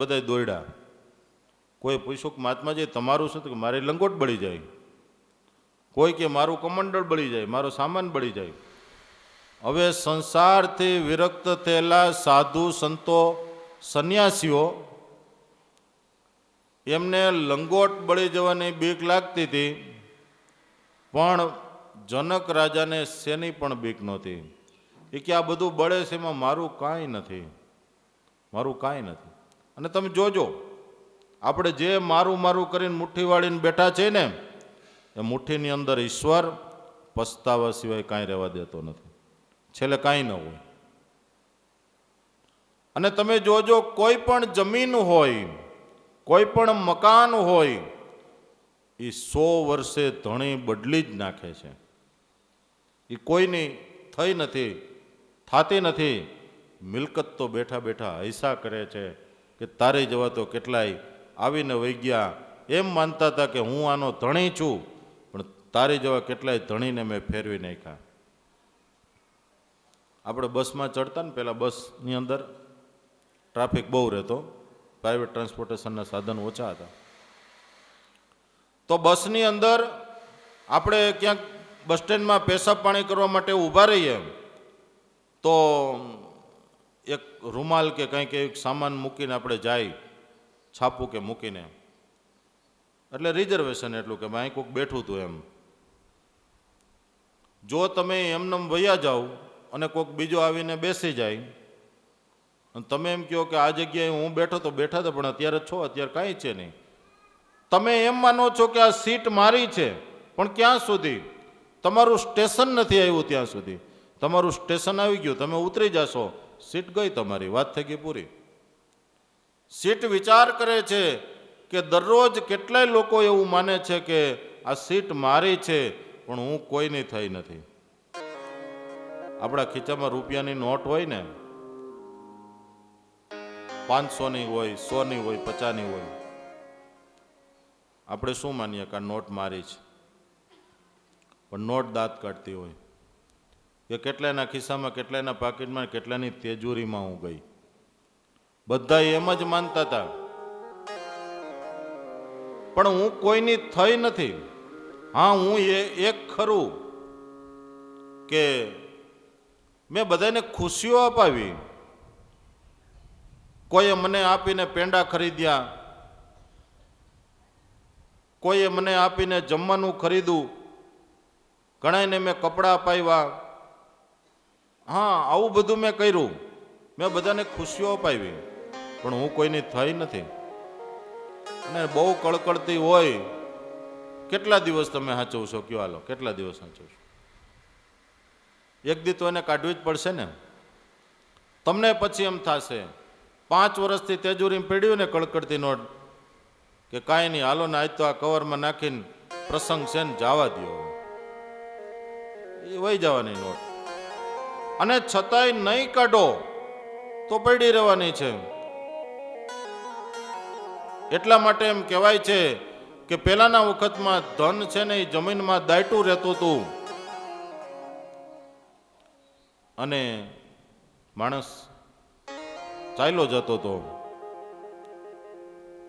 બધા દોડ્યા. કોઈ પૂછ્યું કે મહાત્માજી તમારું શું? તો કે મારી લંગોટ બળી જાય. કોઈ કે મારું કમંડળ બળી જાય, મારો સામાન બળી જાય. હવે સંસારથી વિરક્ત થયેલા સાધુ સંતો સંન્યાસીઓ એમને લંગોટ બળી જવાની બીક લાગતી હતી, પણ જનક રાજાને શેની પણ બીક નહોતી. એ કે આ બધું બળે છે એમાં મારું કાંઈ નથી, મારું કાંઈ નથી. અને તમે જોજો, આપણે જે મારું મારું કરીને મુઠ્ઠી વાળીને બેઠા છે ને, એ મુઠ્ઠીની અંદર ઈશ્વર પસ્તાવા સિવાય કાંઈ રહેવા દેતો નથી. છેલ્લે કાંઈ ન હોય. અને તમે જોજો, કોઈ પણ જમીન હોય, કોઈ પણ મકાન હોય, એ 100 વર્ષે ધણી બદલી જ નાખે છે. એ કોઈની થઈ નથી, થાતી નથી. મિલકત તો બેઠા બેઠા હૈસા કરે છે કે તારે જવા તો કેટલાય આવીને વહી ગયા, એમ માનતા હતા કે હું આનો ધણી છું, પણ તારી જવા કેટલાય ધણીને મેં ફેરવી નાખ્યા. આપણે બસમાં ચડતા ને, પહેલાં બસની અંદર ટ્રાફિક બહુ રહેતો, પ્રાઇવેટ ટ્રાન્સપોર્ટેશનના સાધન ઓછા હતા. તો બસની અંદર આપણે ક્યાંક બસ સ્ટેન્ડમાં પેશાબ પાણી કરવા માટે ઊભા રહીએ તો એક રૂમાલ કે કંઈક એક સામાન મૂકીને આપણે જાય, છાપું કે મૂકીને, એટલે રિઝર્વેશન એટલું કે અહીં કોઈક બેઠું હતું એમ. જો તમે એમનેમ વયા જાઓ અને કોઈક બીજો આવીને બેસી જાય અને તમે એમ કહો કે આ જગ્યાએ હું બેઠો તો બેઠા તો, પણ અત્યારે છો, અત્યારે કાંઈ છે નહીં. તમે એમ માનો છો કે આ સીટ મારી છે, પણ ક્યાં સુધી? તમારું સ્ટેશન નથી આવ્યું ત્યાં સુધી. તમારું સ્ટેશન આવી ગયું, તમે ઉતરી જશો, સીટ ગઈ તમારી, વાત થઈ ગઈ પૂરી. સીટ વિચાર કરે છે કે દરરોજ કેટલાય લોકો એવું માને છે કે આ સીટ મારી છે, પણ હું કોઈની થઈ નથી. આપણા ખીચામાં રૂપિયાની નોટ હોય ને, 500ની હોય, 100ની હોય, 50ની હોય, આપણે શું માનીએ કે આ નોટ મારી છે, પણ નોટ દાંત કાઢતી હોય કે કેટલાયના ખિસ્સામાં, કેટલાયના પાકીટમાં, કેટલાની તેજુરીમાં હું ગઈ. બધા એમ જ માનતા હતા, પણ હું કોઈની થઈ નથી. હા, હું એક ખરું કે મેં બધાને ખુશીઓ અપાવી. કોઈએ મને આપીને પેંડા ખરીદ્યા, કોઈએ મને આપીને જમવાનું ખરીદું, ઘણાને મેં કપડાં અપાવ્યા. હા, આવું બધું મેં કર્યું, મેં બધાને ખુશીઓ અપાવી, પણ હું કોઈની થઈ નથી. અને બહુ કળકળતી હોય, કેટલા દિવસ તમે સાચવશો? કયો હાલો, કેટલા દિવસ સાચવશો? એક દી તો એને કાઢવી જ પડશે ને. તમને પછી એમ થશે, 5 વર્ષથી તેજુરી પીડ્યું ને કળકળતી નોટ, કે કાંઈ નહીં, હાલો ને આજ તો આ કવરમાં નાખીને પ્રસંગ છે ને જવા દો, એ વહી જવાની નોટ. અને છતાંય નહીં કાઢો તો પડી રહેવાની છે. એટલા માટે એમ કહેવાય છે કે પહેલાના વખતમાં ધન છે ને એ જમીનમાં દાયટું રહેતું હતું, અને માણસ ચાલ્યો જતો હતો,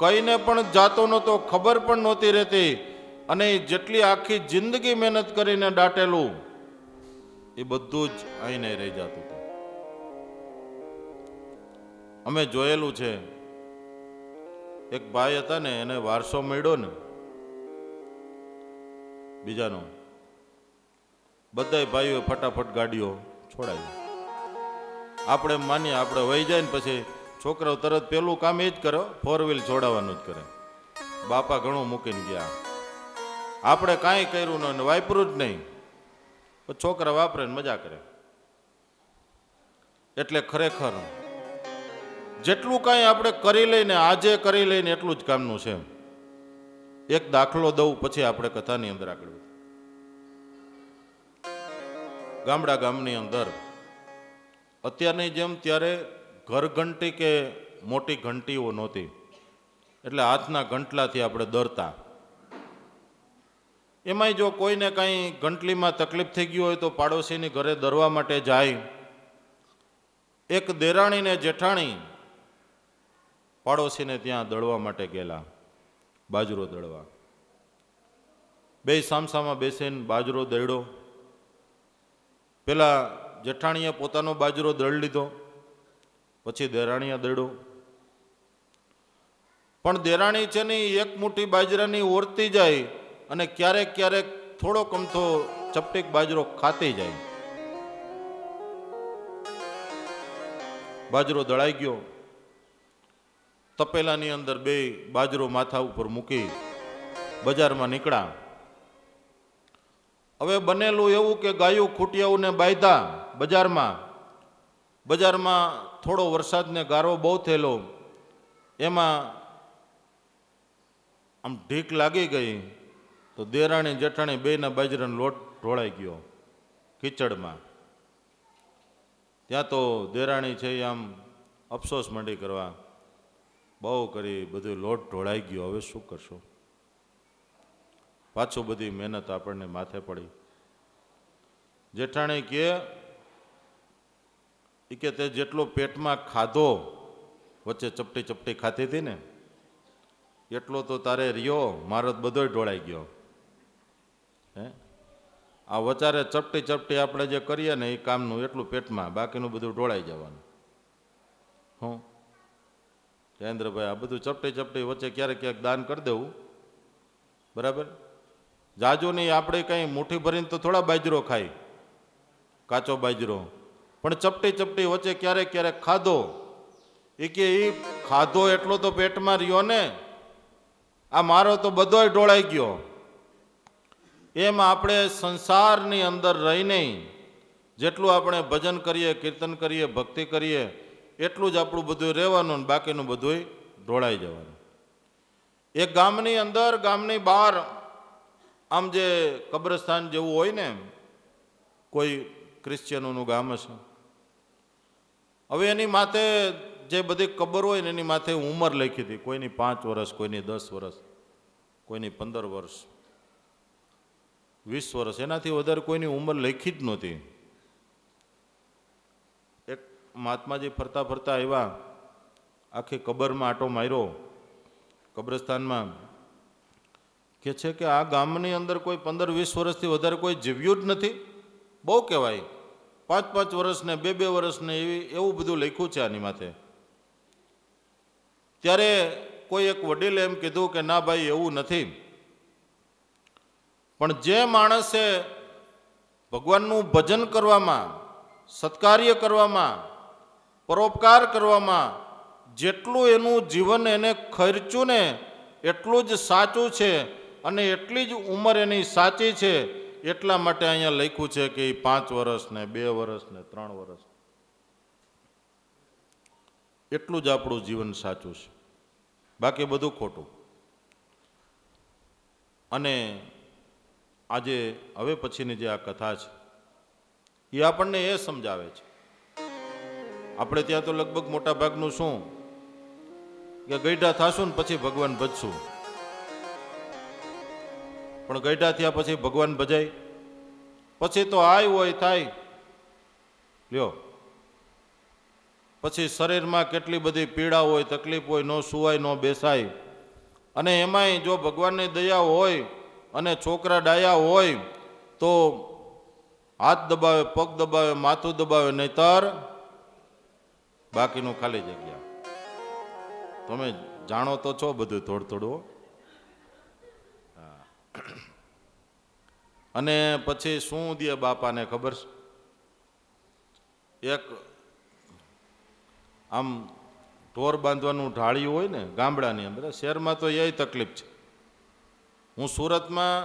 કઈને પણ જાતો નહોતો, ખબર પણ નહોતી રહેતી. અને જેટલી આખી જિંદગી મહેનત કરીને દાટેલું એ બધું જ અહીંને રહી જતું હતું. અમે જોયેલું છે, એક ભાઈ હતા ને, એને વારસો મળ્યો ને બીજાનો, બધા ભાઈઓ ફટાફટ ગાડીઓ છોડાવી. આપણે માનીએ આપણે વહી જાય ને પછી છોકરાઓ તરત પેલું કામ એ જ કરે, 4 વ્હીલ છોડાવવાનું જ કરે. બાપા ઘણું મૂકીને ગયા, આપણે કાંઈ કર્યું ન, વાપરું જ નહીં, છોકરા વાપરે ને મજા કરે. એટલે ખરેખર જેટલું કાંઈ આપણે કરી લઈને, આજે કરી લઈને, એટલું જ કામનું છે. એક દાખલો દઉં પછી આપણે કથાની અંદર આગળ. ગામની અંદર અત્યારની જેમ ત્યારે ઘર ઘંટી કે મોટી ઘંટીઓ નહોતી, એટલે હાથના ઘંટલાથી આપણે દરતા. એમાંય જો કોઈને કાંઈ ઘંટલીમાં તકલીફ થઈ ગઈ હોય તો પાડોશીની ઘરે દરવા માટે જાય. એક દેરાણી ને જેઠાણી પાડોશીને ત્યાં દળવા માટે ગયેલા, બાજરો દળવા. બે સામસામા બેસીને બાજરો દળ્યો. પેલા જેઠાણીએ પોતાનો બાજરો દળી લીધો, પછી દેરાણીએ દળ્યો. પણ દેરાણી છે ને એક મુઠ્ઠી બાજરાની ઓરતી જાય અને ક્યારેક ક્યારેક થોડોક અમથો ચપટીક બાજરો ખાતી જાય. બાજરો દળાઈ ગયો. તપેલાની અંદર બે બાજરો માથા ઉપર મૂકી બજારમાં નીકળ્યા. હવે બનેલું એવું કે ગાયું ખૂટિયાઓને બાંધ્યા બજારમાં થોડો વરસાદને ગારો બહુ થયેલો, એમાં આમ ઢીક લાગી ગઈ તો દેરાણી જેઠાણી બેના બાજરાનો લોટ ઢોળાઈ ગયો કીચડમાં. ત્યાં તો દેરાણી છે એ આમ અફસોસ માંડી કરવા, બહુ કરી, બધું લોટ ઢોળાઈ ગયો, હવે શું કરશો? પાછું બધી મહેનત આપણને માથે પડી. જેઠાણી કે તે જેટલો પેટમાં ખાધો, વચ્ચે ચપટી ચપટી ખાતી હતી ને, એટલો તો તારે રહ્યો, મારો બધોય ઢોળાઈ ગયો. હે, આ વચારે ચપટી ચપટી આપણે જે કરીએ ને એ કામનું એટલું પેટમાં, બાકીનું બધું ઢોળાઈ જવાનું. હું જયેન્દ્રભાઈ, આ બધું ચપટી ચપટી વચ્ચે ક્યારેક ક્યાંક દાન કરી દેવું, બરાબર? જાજુ નહીં, આપણે કંઈ મુઠ્ઠી ભરીને તો થોડા બાજરો ખાય, કાચો બાજરો, પણ ચપટી ચપટી વચ્ચે ક્યારેક ક્યારેક ખાધો. એ કે એ ખાધો એટલો તો પેટમાં રહ્યો ને, આ મારો તો બધોય ઢોળાઈ ગયો. એમ આપણે સંસારની અંદર રહીને જેટલું આપણે ભજન કરીએ, કીર્તન કરીએ, ભક્તિ કરીએ, એટલું જ આપણું બધું રહેવાનું, બાકીનું બધું ઢોળાઈ જવાનું. એક ગામની અંદર, ગામની બહાર આમ જે કબ્રસ્તાન જેવું હોય ને, કોઈ ક્રિશ્ચિયનોનું ગામ હશે. હવે એની માથે જે બધી કબર હોય ને એની માથે ઉંમર લખી હતી, કોઈની 5 વર્ષ, કોઈની 10 વર્ષ, કોઈની 15 વર્ષ, 20 વર્ષ, એનાથી વધારે કોઈની ઉંમર લખી જ નહોતી. એક મહાત્માજી ફરતા ફરતા આવ્યા, આખી કબરમાં આંટો માર્યો, કબ્રસ્તાનમાં, કે છે કે આ ગામની અંદર કોઈ 15-20 વર્ષથી વધારે કોઈ જીવ્યું જ નથી. બહુ કહેવાય, 5-5 વર્ષને, 2-2 વર્ષને એવું બધું લખ્યું છે આની માથે. ત્યારે કોઈ એક વડીલે એમ કીધું કે ના ભાઈ, એવું નથી, પણ જે માણસે ભગવાનનું ભજન કરવામાં, સત્કાર્ય કરવામાં, પરોપકાર કરવામાં જેટલું એનું જીવન એને ખર્ચ્યું ને એટલું જ સાચું છે, અને એટલી જ ઉંમર એની સાચી છે. એટલા માટે અહીંયા લખ્યું છે કે 5 વર્ષ ને 2 વર્ષ ને 3 વર્ષ, એટલું જ આપણું જીવન સાચું છે, બાકી બધું ખોટું. અને આજે હવે પછીની જે આ કથા છે એ આપણને એ સમજાવે છે. આપણે ત્યાં તો લગભગ મોટા ભાગનું શું કે ગઈઢા થાશું ને પછી ભગવાન ભજશું, પણ ગઈઢા થયા પછી ભગવાન ભજાય? પછી તો આય હોય થાય લ્યો. પછી શરીરમાં કેટલી બધી પીડા હોય, તકલીફ હોય, ન સુવાય, ન બેસાય. અને એમાંય જો ભગવાનની દયા હોય અને છોકરા ડાયા હોય તો હાથ દબાવે, પગ દબાવે, માથું દબાવે, નહીતર બાકીનું ખાલી જગ્યા. તમે જાણો તો છો બધું થોડું થોડું. અને પછી શું દે બાપાને ખબર છે? એક આમ ઢોર બાંધવાનું ઢાળિયું હોય ને ગામડાની અંદર, શહેરમાં તો એ તકલીફ છે. હું સુરતમાં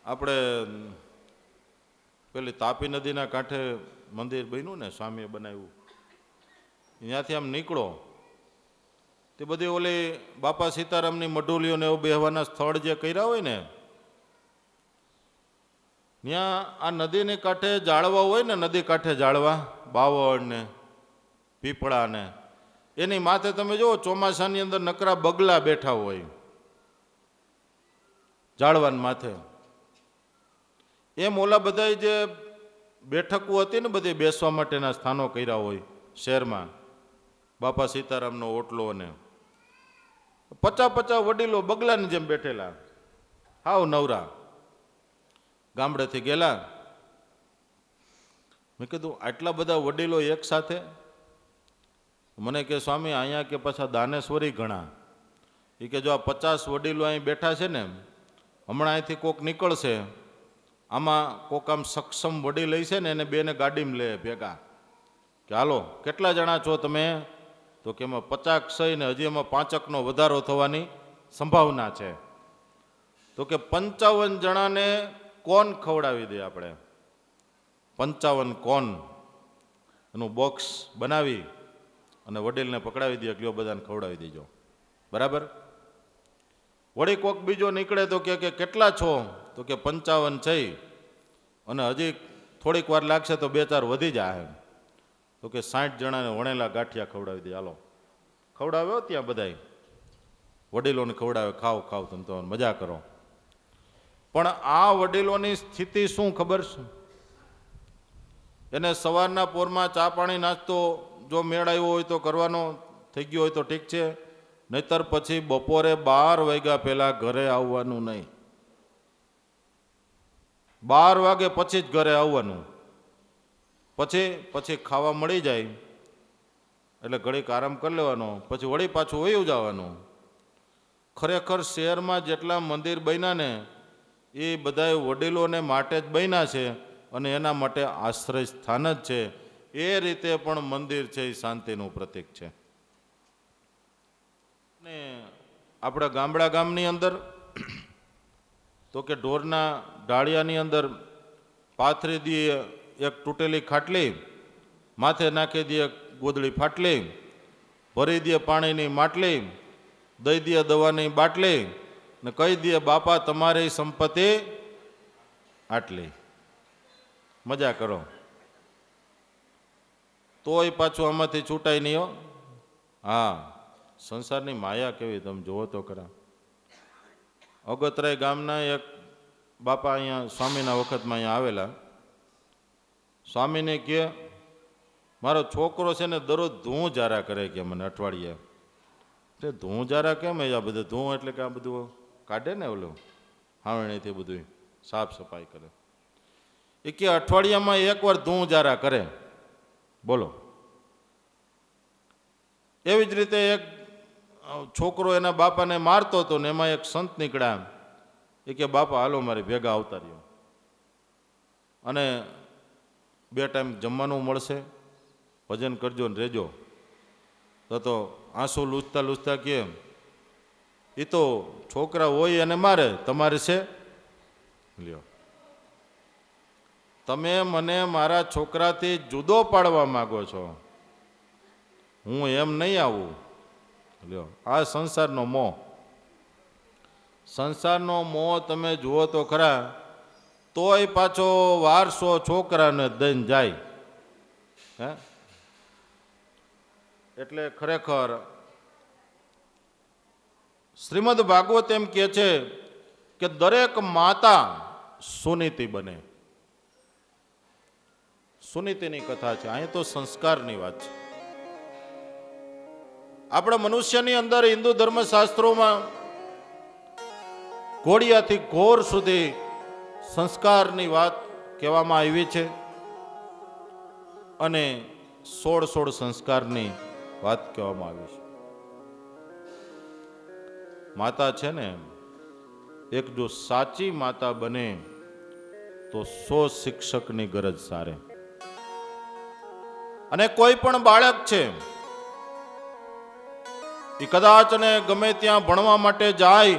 આપણે પેલી તાપી નદીના કાંઠે મંદિર બન્યું ને, સ્વામીએ બનાવ્યું, ત્યાંથી આમ નીકળો તે બધી ઓલી બાપા સીતારામની મઢુલીઓને એવું બેહવાના સ્થળ જે કર્યા હોય ને, ત્યાં આ નદીની કાંઠે જાળવા હોય ને, નદી કાંઠે જાળવા, બાવળ ને પીપળા ને, એની માથે તમે જુઓ ચોમાસાની અંદર નકરા બગલા બેઠા હોય જાળવાની માથે. એમ ઓલા બધા જે બેઠકો હતી ને, બધી બેસવા માટેના સ્થાનો કર્યા હોય શહેરમાં, બાપા સીતારામનો ઓટલો અને 50 વડીલો બગલાની જેમ બેઠેલા, હાવ નવરા. ગામડેથી ગયેલા. મેં કીધું આટલા બધા વડીલો એક સાથે? મને કે સ્વામી અહીંયા કે પાછા દાનેશ્વરી ઘણા. એ કે જો આ 50 વડીલો અહીં બેઠા છે ને, હમણાં અહીંથી કોક નીકળશે, આમાં કોક આમ સક્ષમ વડીલ લઈ છે ને એને બેને ગાડીમાં લે ભેગા કે હાલો કેટલા જણા છો તમે? તો કે એમાં 50 સહી ને હજી એમાં 5નો વધારો થવાની સંભાવના છે. તો કે 55 જણાને કોણ ખવડાવી દે આપણે? 55 કોણ એનું બોક્સ બનાવી અને વડીલને પકડાવી દે, એટલો બધાને ખવડાવી દેજો, બરાબર? વળી કોક બીજો નીકળે તો કે કેટલા છો? તો કે 55 છે અને હજી થોડીક વાર લાગશે તો 2-4 વધી જાય. તો કે 60 જણાને વણેલા ગાંઠિયા ખવડાવી દે. હાલો ખવડાવ્યો ત્યાં બધાય વડીલોને ખવડાવે, ખાવ ખાવ તમે તો મજા કરો. પણ આ વડીલોની સ્થિતિ શું ખબર છે? એને સવારના પોરમાં ચા પાણી નાસ્તો જો મેળ આવ્યો હોય તો કરવાનો, થઈ ગયો હોય તો ઠીક છે, નહીતર પછી બપોરે 12 વાગ્યા પહેલાં ઘરે આવવાનું નહીં. 12 વાગે પછી જ ઘરે આવવાનું. પછી ખાવા મળી જાય એટલે ઘડીક આરામ કરી લેવાનો, પછી વળી પાછું વયું જવાનું. ખરેખર શહેરમાં જેટલા મંદિર બન્યા ને એ બધાય વડીલોને માટે જ બન્યા છે અને એના માટે આશ્રય સ્થાન જ છે. એ રીતે પણ મંદિર છે એ શાંતિનું પ્રતીક છે. ને આપણા ગામની અંદર તો કે ઢોરના ઢાળિયાની અંદર પાથરી દઈએ એક તૂટેલી ખાટલી, માથે નાખી દઈએ ગોદડી ફાટલી, ભરી દઈએ પાણીની માટલી, દઈ દઈએ દવાની બાટલી ને કહી દઈએ બાપા તમારી સંપત્તિ આટલી, મજા કરો. તોય પાછું આમાંથી છૂટાય નહીં હો. હા, સંસારની માયા કેવી તમે જુઓ તો ખરા. અગતરાય ગામના એક બાપા અહીંયા સ્વામીના વખતમાં અહીંયા આવેલા. સ્વામીને કહે મારો છોકરો છે ને દરરોજ ધૂં જારા કરે કે મને અઠવાડિયે. તે ધૂં જારા કેમ? આ બધું ધૂં એટલે કે આ બધું કાઢે ને ઓલું હાવણીથી બધું સાફ સફાઈ કરે. એ કે અઠવાડિયામાં 1 વાર ધૂં જારા કરે. બોલો. એવી જ રીતે એક છોકરો એના બાપાને મારતો હતો ને એમાં એક સંત નીકળ્યા. એ કે બાપા હાલો મારી ભેગા આવતા રહ્યો અને 2 ટાઈમ જમવાનું મળશે, ભજન કરજો ને રહેજો. તો આંસુ લૂછતા લૂછતા કે એ તો છોકરા હોય અને મારે, તમારે છે લ્યો. તમે મને મારા છોકરાથી જુદો પાડવા માગો છો, હું એમ નહીં આવું. લ્યો, આ સંસારનો મોહ. સંસારનો મોહ તમે જુઓ તો ખરા, તોય પાછો વારસો છોકરાને દઈને જાય. હે એટલે ખરેખર શ્રીમદ ભાગવત એમ કહે છે કે દરેક માતા સુનીતિ બને. સુનીતિની કથા છે. અહીં તો સંસ્કારની વાત છે. આપણા મનુષ્યની અંદર હિન્દુ ધર્મશાસ્ત્રોમાં ઘોડિયાથી ઘોર સુધી સંસ્કારની વાત કહેવામાં આવી છે અને 16 સંસ્કારની વાત કહેવામાં આવી છે. માતા છે ને એક જો સાચી માતા બને તો 100 શિક્ષકની ગરજ સારે. અને કોઈ પણ બાળક છે એ કદાચ ને ગમે ત્યાં ભણવા માટે જાય,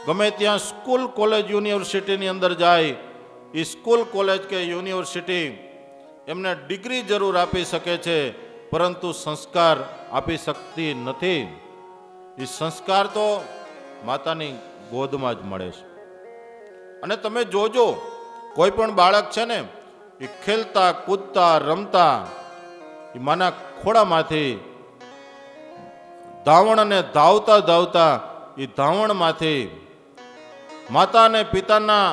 ગમે ત્યાં સ્કૂલ કોલેજ યુનિવર્સિટીની અંદર જાય, એ સ્કૂલ કોલેજ કે યુનિવર્સિટી એમને ડિગ્રી જરૂર આપી શકે છે પરંતુ સંસ્કાર આપી શકતી નથી. એ સંસ્કાર તો માતાની ગોદમાં જ મળે છે. અને તમે જોજો કોઈ પણ બાળક છે ને એ ખેલતા કૂદતા રમતા એ માના ખોળામાંથી ધાવણ અને ધાવતા ધાવતા એ ધાવણમાંથી માતા અને પિતાના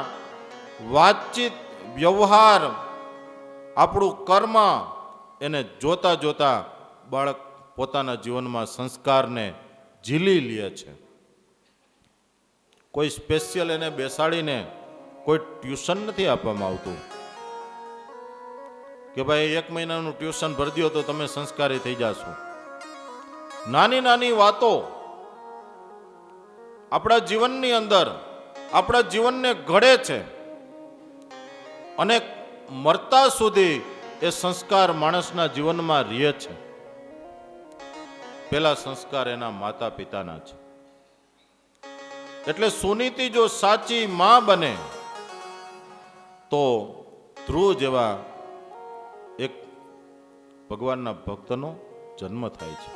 વાતચીત વ્યવહાર આપણું કર્મ એને જોતા જોતા બાળક પોતાના જીવનમાં સંસ્કારને ઝીલી લે છે. કોઈ સ્પેશિયલ એને બેસાડીને કોઈ ટ્યુશન નથી આપવામાં આવતું કે ભાઈ 1 મહિનાનું ટ્યુશન ભરી દો તો તમે સંસ્કારી થઈ જાશો. નાની નાની વાતો આપણા જીવનની અંદર આપણા જીવનને ઘડે છે અને મરતા સુધી એ સંસ્કાર માણસના જીવનમાં રહે છે. પેલા સંસ્કાર એના માતા પિતાના છે. એટલે સુનીતિ જો સાચી માં બને તો ધ્રુવ જેવા એક ભગવાનના ભક્તનો જન્મ થાય છે.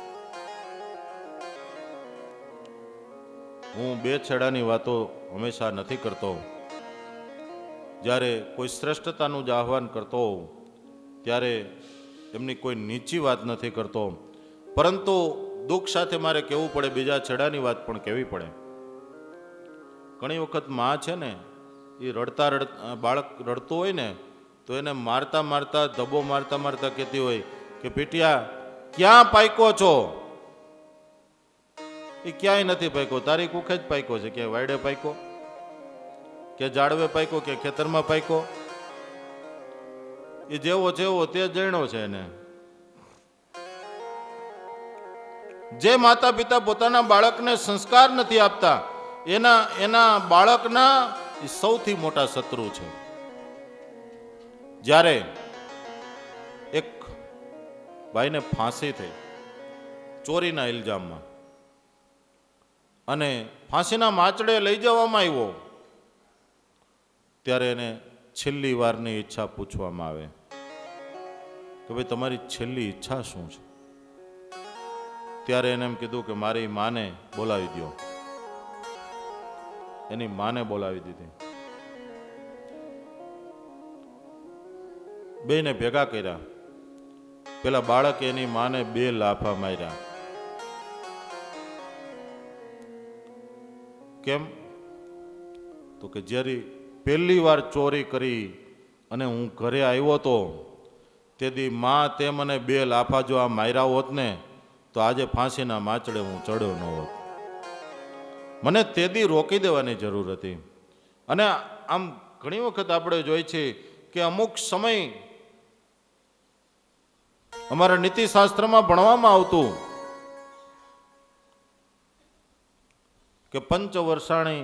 હું બે છેડાની વાતો હંમેશા નથી કરતો. જ્યારે કોઈ શ્રેષ્ઠતાનું જ આહ્વાન કરતો હોઉં ત્યારે એમની કોઈ નીચી વાત નથી કરતો, પરંતુ દુઃખ સાથે મારે કહેવું પડે, બીજા છેડાની વાત પણ કહેવી પડે. ઘણી વખત માં છે ને એ બાળક રડતું હોય ને તો એને મારતા મારતા ધબ્બો મારતા મારતા કહેતી હોય કે પીટિયા ક્યાં પાક્યો છો? એ ક્યાંય નથી પાક્યો, તારી કુખે જ પાક્યો છે. ક્યાંય વાયડે પાક્યો, કે ઝાડવે પાક્યો, કે ખેતરમાં પાક્યો? એ જેવો જેવો તે જણ્યો છે એને. જે માતા પિતા પોતાના બાળકને સંસ્કાર નથી આપતા એના બાળકના સૌથી મોટા શત્રુ છે. જ્યારે એક ભાઈને ફાંસી થઈ ચોરીના ઇલ્જામમાં, અને ફાંસીના માચડે લઈ જવામાં આવ્યો, ત્યારે એને છેલ્લી વારની ઈચ્છા પૂછવામાં આવે કે ભાઈ તમારી છેલ્લી ઈચ્છા શું છે? ત્યારે એને એમ કીધું કે મારી માને બોલાવી દો. એની માને બોલાવી દીધી. બેને ભેગા કર્યા. પેલા બાળકે એની માને 2 લાફા માર્યા. કેમ? તો કે જ્યારે પહેલી વાર ચોરી કરી અને હું ઘરે આવ્યો તો તેથી માં તે મને 2 લાફા જો આ માર્યા હોત ને તો આજે ફાંસીના માચડે હું ચડ્યો ન હોત. મને તેદી રોકી દેવાની જરૂર હતી. અને આમ ઘણી વખત આપણે જોઈ છે કે અમુક સમય અમારા નીતિશાસ્ત્રમાં ભણવામાં આવતું કે પંચવર્ષાણી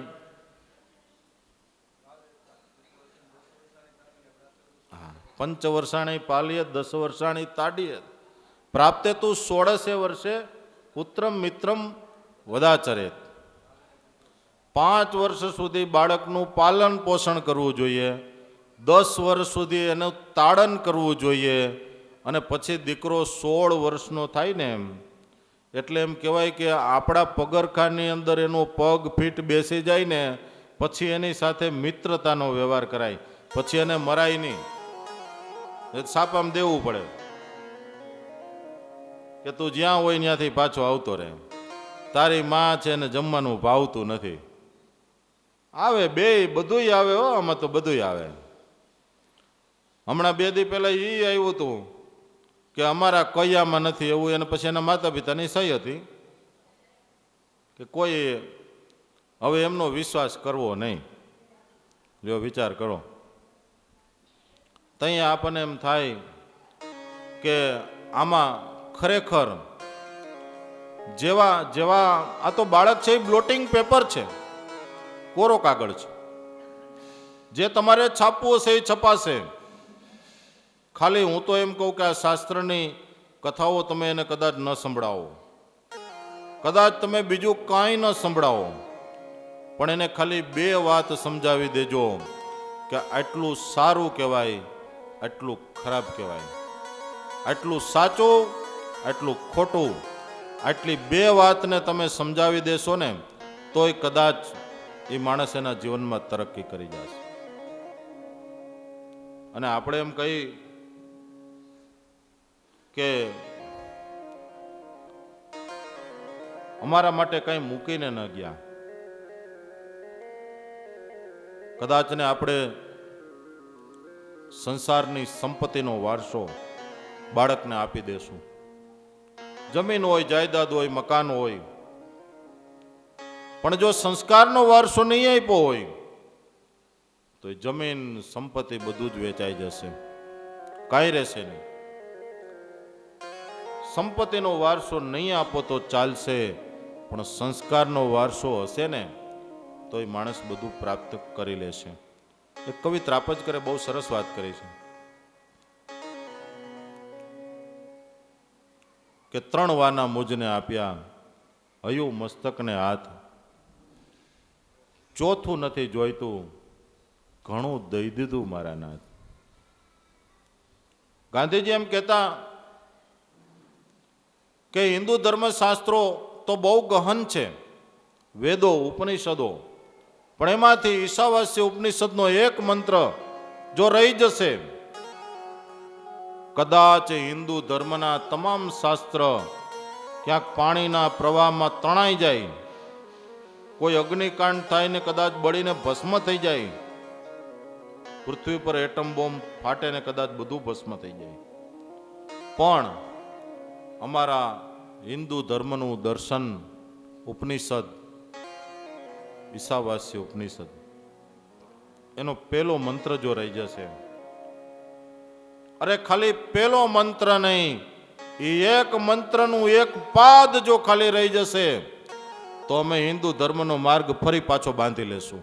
પાલ્ય 10 વર્ષાણી તાડીએ પ્રાપ્તે તું 16 વર્ષે પુત્રમ મિત્રમ વદાચરેત. 5 વર્ષ સુધી બાળકનું પાલન પોષણ કરવું જોઈએ, 10 વર્ષ સુધી એનું તાડન કરવું જોઈએ, અને પછી દીકરો 16 વર્ષનો થાય ને એટલે એમ કહેવાય કે આપણા પગરખાની અંદર એનો પગ ફીટ બેસી જાય ને પછી એની સાથે મિત્રતાનો વ્યવહાર કરાય, પછી એને મરાય નહીં. સાપામાં દેવું પડે કે તું જ્યાં હોય ત્યાંથી પાછો આવતો રહે, તારી માં છે ને જમવાનું ભાવતું નથી. આવે બે બધુંય આવે હો, આમાં તો બધુંય આવે. હમણાં 2 દી પહેલા એ આવ્યું હતું કે અમારા કૈયામાં નથી એવું, એને પછી એના માતા પિતાની સહી હતી કે કોઈ હવે એમનો વિશ્વાસ કરવો નહીં. જો વિચાર કરો. ત્યાં આપણને એમ થાય કે આમાં ખરેખર જેવા આ તો બાળક છે એ બ્લોટિંગ પેપર છે, કોરો કાગળ છે. જે તમારે છાપવું હશે એ છપાશે. ખાલી હું તો એમ કહું કે આ શાસ્ત્રની કથાઓ તમે એને કદાચ ન સંભળાવો, કદાચ તમે બીજું કાંઈ ન સંભળાવો, પણ એને ખાલી 2 વાત સમજાવી દેજો કે આટલું સારું કહેવાય, આટલું ખરાબ કહેવાય, આટલું સાચું, આટલું ખોટું. આટલી 2 વાતને તમે સમજાવી દેશો ને તોય કદાચ એ માણસ એના જીવનમાં તરક્કી કરી જશે. અને આપણે એમ કહી કે અમારા માટે કંઈ મૂકીને ન ગયા, કદાચ ને આપણે સંસારની સંપત્તિનો વારસો બાળકને આપી દેશું જમીન હોય, જાયદાદ હોય, મકાન હોય, પણ જો સંસ્કારનો વારસો નહીં આપ્યો હોય તો એ જમીન સંપત્તિ બધું જ વેચાઈ જશે, કાંઈ રહેશે નહીં. સંપત્તિનો વારસો નહીં આપો તો ચાલશે, પણ સંસ્કારનો વારસો હશે ને તો એ માણસ બધું પ્રાપ્ત કરી લેશે. એક કવિ ત્રાપજકરે બહુ સરસ વાત કરી છે કે 3 વાના મુજને આપ્યા, હયું મસ્તકને હાથ, ચોથું નથી જોઈતું, ઘણું દઈ દીધું મારા નાથ. ગાંધીજી એમ કહેતા કે હિન્દુ ધર્મશાસ્ત્રો તો બહુ ગહન છે, વેદો, ઉપનિષદો, પણ એમાંથી ઈશાવાસ્ય ઉપનિષદનો એક મંત્ર જો રહી જશે, કદાચ હિન્દુ ધર્મના તમામ શાસ્ત્ર ક્યાંક પાણીના પ્રવાહમાં તણાઈ જાય, કોઈ અગ્નિકાંડ થાય ને કદાચ બળીને ભસ્મ થઈ જાય, પૃથ્વી પર એટમ બોમ્બ ફાટે ને કદાચ બધું ભસ્મ થઈ જાય, પણ અમારા હિન્દુ ધર્મનું દર્શન ઉપનિષદ, ઈશાવાસ્ય ઉપનિષદ, એનો પહેલો મંત્ર જો રહી જશે, અરે ખાલી પહેલો મંત્ર નહીં, એ એક મંત્રનું એક પાદ જો ખાલી રહી જશે તો અમે હિન્દુ ધર્મનો માર્ગ ફરી પાછો બાંધી લેશું.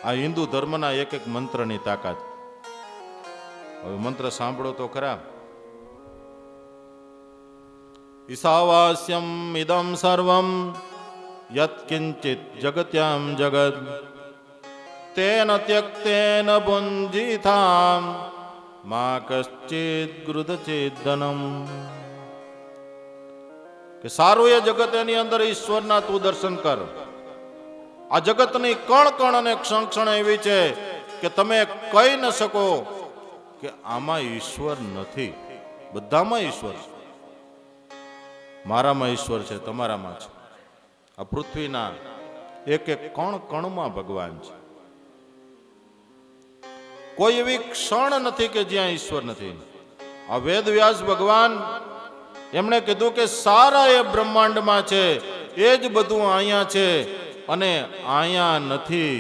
આ હિન્દુ ધર્મના એક એક મંત્રની તાકાત. હવે મંત્ર સાંભળો તો ખરા. ઈશાવાસ્યમ ઇદમ સર્વમ યત્કિંચિત જગત્યામ જગત તેન ત્યક્તેન ભુંજીથામ મા કશ્ચિત ગૃધચેદનમ. કે સારું એ જગત, એની અંદર ઈશ્વરના તું દર્શન કર. આ જગતની કણ કણ અને ક્ષણ ક્ષણ એવી છે કે તમે કહી ન શકો કે આમાં ઈશ્વર નથી. બધામાં ઈશ્વર છે. મારામાં ઈશ્વર છે, તમારામાં છે. આ પૃથ્વીના એક એક કણ કણમાં ભગવાન છે. કોઈ એવી ક્ષણ નથી કે જ્યાં ઈશ્વર નથી. આ વેદ વ્યાસ ભગવાન એમણે કીધું કે સારા એ બ્રહ્માંડમાં છે, એ જ બધું અહીંયા છે, અને અહીંયા નથી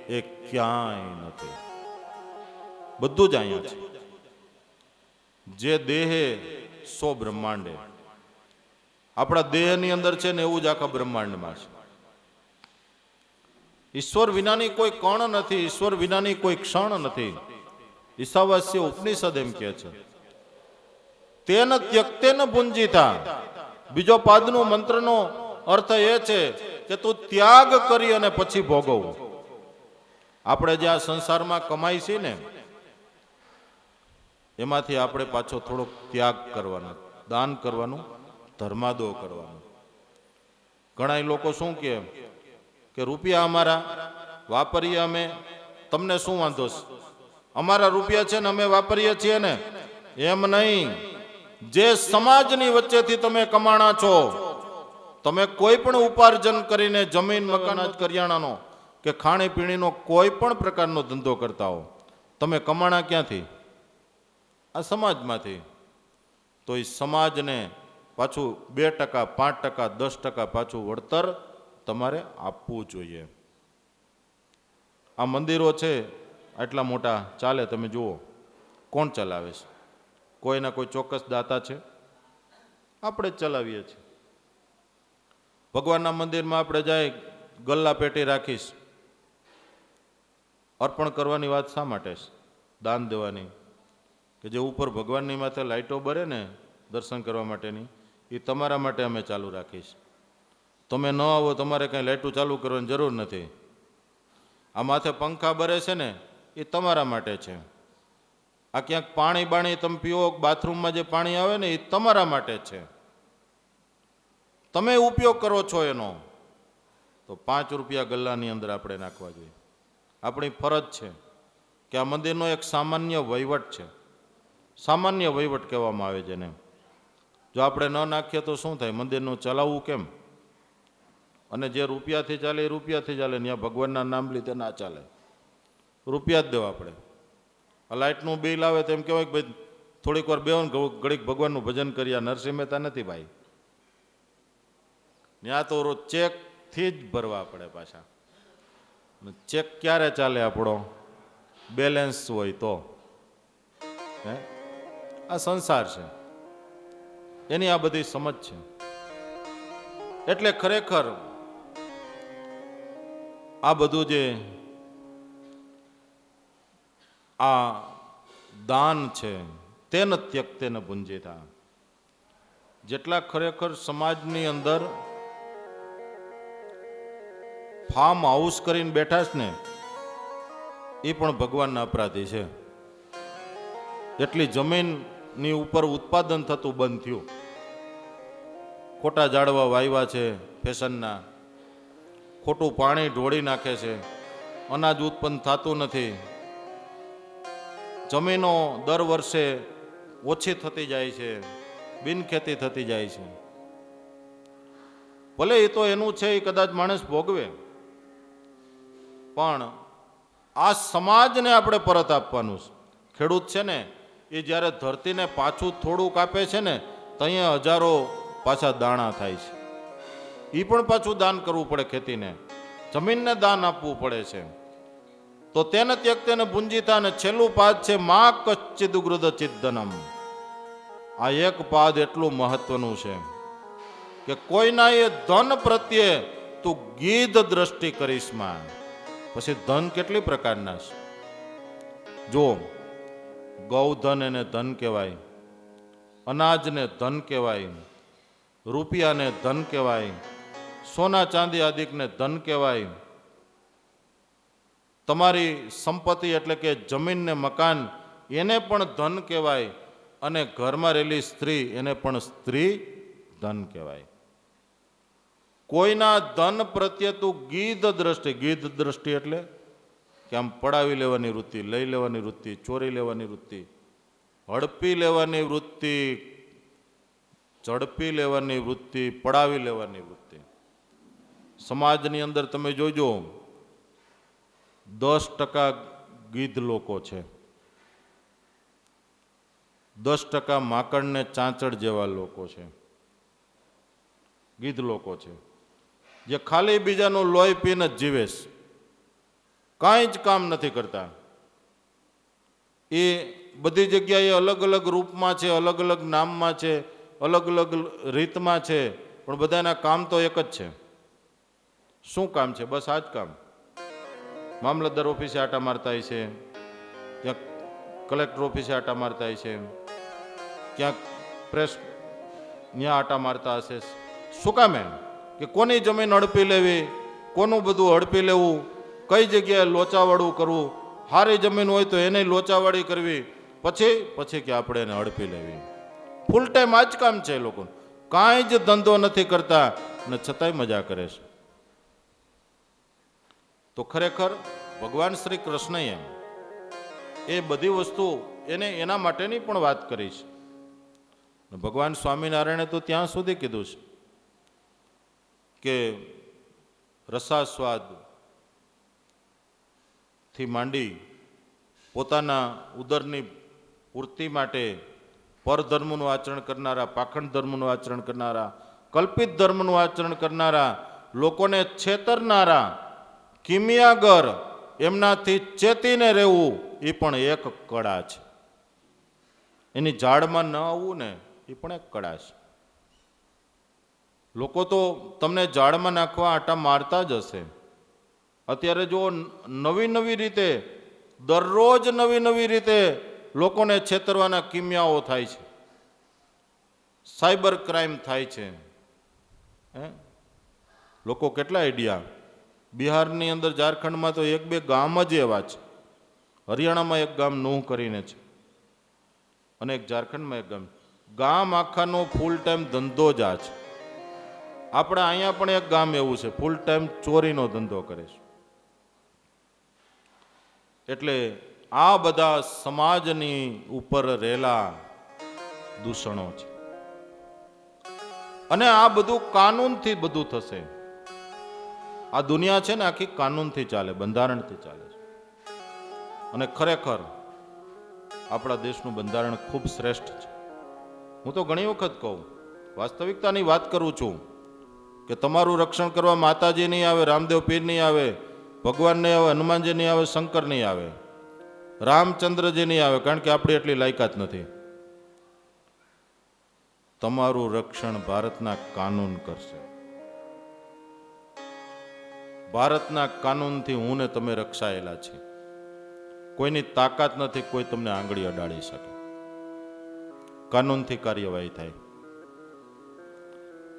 એ ક્યાંય નથી, બધું જ અહીંયા છે. જે દેહે સો બ્રહ્માંડે, આપણા દેહની અંદર છે ને એવું જ આખા બ્રહ્માંડમાં છે. ઈશ્વર વિનાની કોઈ કણ નથી, ઈશ્વર વિનાની કોઈ ક્ષણ નથી. ઈશાવાસ્ય ઉપનિષદ એમ કહે છે, તેન ત્યક્તેન ભુંજીથા. બીજો પાદનો મંત્રનો અર્થ એ છે કે તું ત્યાગ કરી અને પછી ભોગવ. આપણે જે આ સંસારમાં કમાઈ છે ને એમાંથી આપણે પાછો થોડોક ત્યાગ કરવાનો, દાન કરવાનું, ધર્માદો કરવાનો. ઘણા લોકો શું કે રૂપિયા અમારા વાપરીએ અમે, તમને શું વાંધો છે? અમારા રૂપિયા છે ને અમે વાપરીએ છીએ ને. એમ નહીં. જે સમાજની વચ્ચેથી તમે કમાણા છો, તમે કોઈ પણ ઉપાર્જન કરીને જમીન, મકાન, કરિયાણાનો કે ખાણીપીણીનો કોઈ પણ પ્રકારનો ધંધો કરતા હો, તમે કમાણા ક્યાંથી? આ સમાજમાંથી. તો એ સમાજને પાછું 2%, 5%, 10% પાછું વળતર તમારે આપવું જોઈએ. આ મંદિરો છે આટલા મોટા ચાલે, તમે જુઓ કોણ ચલાવે છે? કોઈના કોઈ ચોક્કસ દાતા છે? આપણે જ ચલાવીએ છીએ. ભગવાનના મંદિરમાં આપણે જાય, ગલ્લા પેટી રાખીશ, અર્પણ કરવાની વાત શા માટે છે? દાન દેવાની. કે જે ઉપર ભગવાનની માથે લાઇટો બરે ને દર્શન કરવા માટેની, એ તમારા માટે અમે ચાલુ રાખીશ. તમે ન આવો, તમારે કાંઈ લાઇટો ચાલુ કરવાની જરૂર નથી. આ માથે પંખા બરે છે ને એ તમારા માટે છે. આ ક્યાંક પાણી બાણી તમે પીવો, બાથરૂમમાં જે પાણી આવે ને એ તમારા માટે છે. તમે ઉપયોગ કરો છો એનો, તો 5 રૂપિયા ગલ્લાની અંદર આપણે નાખવા જોઈએ. આપણી ફરજ છે કે આ મંદિરનો એક સામાન્ય વહીવટ છે. સામાન્ય વહીવટ કહેવામાં આવે છે ને. જો આપણે ન નાખીએ તો શું થાય? મંદિરનું ચલાવવું કેમ? અને જે રૂપિયાથી ચાલે એ રૂપિયાથી ચાલે, ત્યાં ભગવાનના નામ લીધે ના ચાલે. રૂપિયા જ દેવા આપણે. આ લાઇટનું બિલ આવે તો એમ કહેવાય કે ભાઈ થોડીક વાર બેહો ને ઘડીક ભગવાનનું ભજન કર્યા, નરસિંહ મહેતા નથી ભાઈ. ત્યાં તો રોજ ચેકથી જ ભરવા પડે પાછા. ચેક ક્યારે ચાલે આપણો? બેલેન્સ હોય તો. હે, આ સંસાર છે, એની આ બધી સમજ છે. એટલે ખરેખર આ બધું જે આ દાન છે તેન ત્યક્તેન ભુંજિતા, જેટલા ખરેખર સમાજની અંદર ફાર્મ હાઉસ કરીને બેઠા છે ને, એ પણ ભગવાનના અપરાધી છે. એટલી જમીનની ઉપર ઉત્પાદન થતું બંધ થયું, ખોટા ઝાડવા વાવ્યા છે ફેશનના, ખોટું પાણી ઢોળી નાખે છે, અનાજ ઉત્પન્ન થતું નથી, જમીનો દર વર્ષે ઓછી થતી જાય છે, બિનખેતી થતી જાય છે. ભલે એ તો એનું છે, એ કદાચ માણસ ભોગવે, પણ આ સમાજને આપણે પરત આપવાનું છે. ખેડૂત છે ને, એ જ્યારે ધરતીને પાછું થોડું કાપે છે ને, ત્યાં હજારો પાછા દાણા થાય છે. એ પણ પાછું દાન કરવું પડે, ખેતીને, જમીનને દાન આપવું પડે છે. તો તેને ત્યક્તેન ભુંજિતા, ને છેલ્લું પાદ છે મા કચ્ચિદુગ્રદ ચિદ્ધનમ. આ એક પાદ એટલું મહત્વનું છે કે કોઈના એ ધન પ્રત્યે તું ગીધ દ્રષ્ટિ કરીશ માં. પછી ધન કેટલી પ્રકારના છે જો, ગૌધન એને ધન કહેવાય, અનાજને ધન કહેવાય, રૂપિયાને ધન કહેવાય, સોના ચાંદી આદિકને ધન કહેવાય, તમારી સંપત્તિ એટલે કે જમીન ને મકાન એને પણ ધન કહેવાય, અને ઘરમાં રહેલી સ્ત્રી એને પણ સ્ત્રી ધન કહેવાય. કોઈના ધન પ્રત્યે તું ગીધ દ્રષ્ટિ, ગીધ દ્રષ્ટિ એટલે કે આમ પડાવી લેવાની વૃત્તિ, લઈ લેવાની વૃત્તિ, ચોરી લેવાની વૃત્તિ, હડપી લેવાની વૃત્તિ, ઝડપી લેવાની વૃત્તિ, પડાવી લેવાની વૃત્તિ. સમાજની અંદર તમે જોજો 10% ગીધ લોકો છે, 10% માકડને ચાંચડ જેવા લોકો છે, ગીધ લોકો છે, જે ખાલી બીજાનું લોહી પીને જ જીવે છે, કાંઈ જ કામ નથી કરતા. એ બધી જગ્યાએ અલગ અલગ રૂપમાં છે, અલગ અલગ નામમાં છે, અલગ અલગ રીતમાં છે, પણ બધાના કામ તો એક જ છે. શું કામ છે? બસ આ જ કામ. મામલતદાર ઓફિસે આટા મારતા હોય છે, ક્યાંક કલેક્ટર ઓફિસે આટા મારતા હોય છે, ક્યાંક પ્રેસ ત્યાં આટા મારતા હશે. શું કામ? એમ કે કોની જમીન હડપી લેવી, કોનું બધું હડપી લેવું, કઈ જગ્યાએ લોચાવાળું કરવું, સારી જમીન હોય તો એને લોચાવાળી કરવી, પછી કે આપણે એને હડપી લેવી. ફૂલ ટાઈમ આ જ કામ છે એ લોકો. કાંઈ જ ધંધો નથી કરતા અને છતાંય મજા કરે છે. તો ખરેખર ભગવાન શ્રી કૃષ્ણએ એ બધી વસ્તુ એને એના માટેની પણ વાત કરી છે. ભગવાન સ્વામિનારાયણે તો ત્યાં સુધી કીધું છે કે રસાસ્વાદ થી માંડી પોતાના ઉદરની પૂર્તિ માટે પરધર્મનું આચરણ કરનારા, પાખંડ ધર્મનું આચરણ કરનારા, કલ્પિત ધર્મનું આચરણ કરનારા, લોકોને છેતરનારા, કિમિયાગર, એમનાથી ચેતીને રહેવું એ પણ એક કળા છે. એની ઝાડમાં ન આવવું ને એ પણ એક કળા છે. લોકો તો તમને ઝાડમાં નાખવા આટા મારતા જ હશે. અત્યારે જો નવી નવી રીતે, દરરોજ નવી નવી રીતે લોકોને છેતરવાના કિમિયાઓ થાય છે, સાયબર ક્રાઇમ થાય છે. લોકો કેટલા આઈડિયા, બિહારની અંદર, ઝારખંડમાં તો 1-2 ગામ જ એવા છે. હરિયાણામાં એક ગામ નૂહ કરીને છે, અને એક ઝારખંડમાં એક ગામ આખાનો ફૂલ ટાઈમ ધંધો જ આ છે. આપણે અહીંયા પણ એક ગામ એવું છે, ફૂલ ટાઈમ ચોરીનો ધંધો કરે છે. એટલે આ બધા સમાજની ઉપર રહેલા દૂષણો છે, અને આ બધું કાનૂનથી બધું થશે. આ દુનિયા છે ને આખી કાનૂનથી ચાલે, બંધારણથી ચાલે છે. અને ખરેખર આપણા દેશનું બંધારણ ખૂબ શ્રેષ્ઠ છે. હું તો ઘણી વખત કહું, વાસ્તવિકતાની વાત કરું છું કે તમારું રક્ષણ કરવા માતાજી નહીં આવે, રામદેવ પીર નહીં આવે, ભગવાન નહીં આવે, હનુમાનજી નહીં આવે, શંકર નહીં આવે, રામચંદ્રજી નહીં આવે, કારણ કે આપણી એટલી લાયકાત નથી. તમારું રક્ષણ ભારતના કાનૂન કરશે. ભારતના કાનૂનથી હું ને તમે રક્ષાયેલા છીએ. કોઈની તાકાત નથી કોઈ તમને આંગળી અડાડી શકે. કાનૂનથી કાર્યવાહી થાય.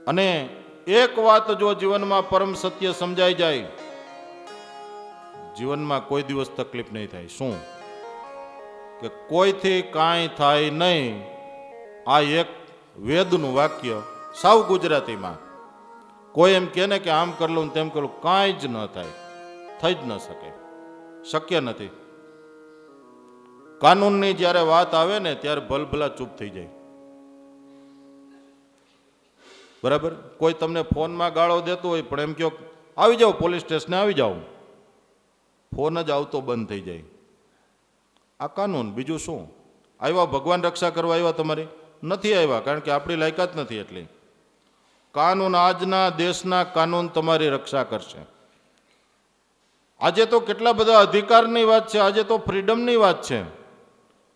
અને એક વાત જો જીવનમાં પરમ સત્ય સમજાઈ જાય, જીવનમાં કોઈ દિવસ તકલીફ નહીં થાય. શું? કે કોઈથી કાંઈ થાય નહીં. આ એક વેદનું વાક્ય સાવ ગુજરાતીમાં. કોઈ એમ કહે ને કે આમ કરી લઉં તેમ કરું, કાંઈ જ ન થાય, થઈ જ ન શકે, શક્ય નથી. કાનૂનની જ્યારે વાત આવે ને ત્યારે ભલભલા ચૂપ થઈ જાય. બરાબર? કોઈ તમને ફોનમાં ગાળો દેતો હોય પણ એમ કહો આવી જાઓ પોલીસ સ્ટેશને, આવી જાઓ, ફોન જ આવતો બંધ થઈ જાય. આ કાનૂન. બીજું શું? આવ્યા ભગવાન રક્ષા કરવા આવ્યા તમારી? નથી આવ્યા, કારણ કે આપણી લાયકાત નથી એટલી. કાનૂન, આજના દેશના કાનૂન તમારી રક્ષા કરશે. આજે તો કેટલા બધા અધિકારની વાત છે, આજે તો ફ્રીડમની વાત છે.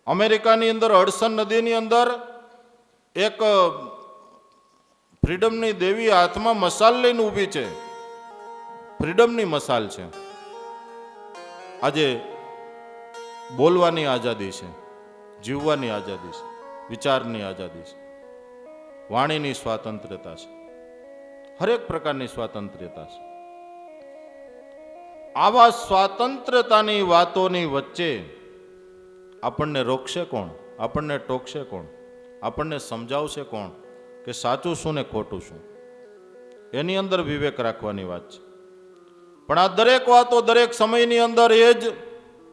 અમેરિકાની અંદર હડસન નદીની અંદર એક ફ્રીડમની દેવી હાથમાં મસાલ લઈને ઊભી છે. ફ્રીડમની મસાલ છે. આજે બોલવાની આઝાદી છે, જીવવાની આઝાદી છે, વિચારની આઝાદી છે, વાણીની સ્વાતંત્ર્યતા છે, હરેક પ્રકારની સ્વાતંત્ર્યતા છે. આવા સ્વાતંત્ર્યતાની વાતોની વચ્ચે આપણને રોકશે કોણ? આપણને ટોકશે કોણ? આપણને સમજાવશે કોણ કે સાચું શું ને ખોટું શું? એની અંદર વિવેક રાખવાની વાત છે. પણ આ દરેક વાતો દરેક સમયની અંદર એ જ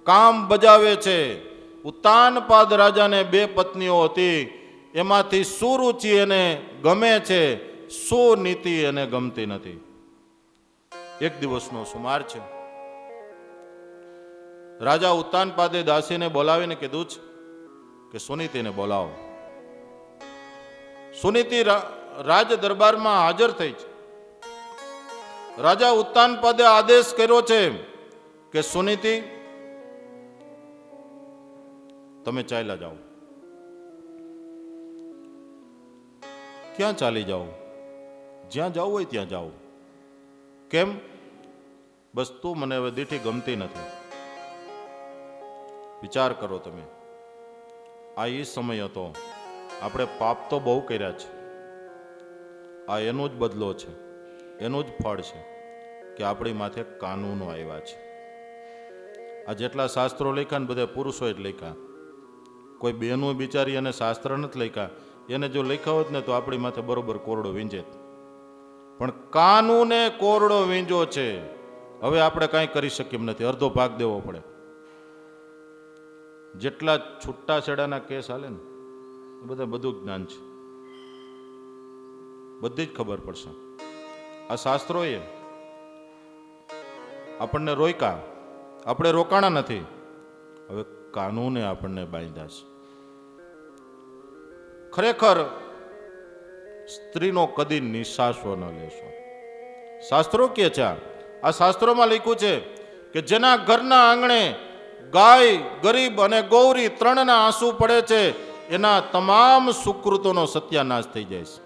કામ બજાવે છે. ઉત્તાનપાદ રાજાને 2 પત્નીઓ હતી, એમાંથી સુરુચિ એને ગમે છે, સુનીતિ એને ગમતી નથી. એક દિવસનો સુમાર છે. રાજા ઉત્તાનપાદે દાસીને બોલાવીને કીધું છે કે સુનીતિને બોલાવો. સુનીતિ રાજ દરબારમાં હાજર થઈ છે. રાજા ઉત્તાનપાદે આદેશ કર્યો છે કે સુનીતિ તમે ચાલ્યા જાઓ. ક્યાં ચાલી જાઓ? જ્યાં જાવું હોય ત્યાં જાઓ. કેમ? બસ તું મને હવે દીઠી ગમતી નથી. વિચાર કરો તમે. આ એ સમય હતો. આપણે પાપ તો બહુ કર્યા છે. આ એનો જ બદલો છે, એનું જ ફળ છે કે આપણી માથે કાનૂનો આવ્યા છે. આ જેટલા શાસ્ત્રો લખ્યા ને બધા પુરુષોએ જ લખ્યા. કોઈ બેનું બિચારી એને શાસ્ત્ર નથી લખ્યા. એને જો લખ્યા હોત ને તો આપણી માથે બરોબર કોરડો વીંજે. પણ કાનૂને કોરડો વીંજો છે. હવે આપણે કાંઈ કરી શકીએ એમ નથી. અડધો ભાગ દેવો પડે. જેટલા છૂટાછેડાના કેસ હાલે ને એ બધા બધું જ્ઞાન છે, બધી જ ખબર પડશે. આ શાસ્ત્રોએ આપણને રોક્યા, આપણે રોકાણા નથી. હવે કાનૂને આપણને બાંધ્યા છે. ખરેખર સ્ત્રીનો કદી નિશાસો ન લેશો. શાસ્ત્રો કે છે, આ શાસ્ત્રોમાં લખ્યું છે કે જેના ઘરના આંગણે ગાય, ગરીબ અને ગૌરી 3ના આંસુ પડે છે એના તમામ સુકૃતોનો સત્યાનાશ થઈ જાય છે.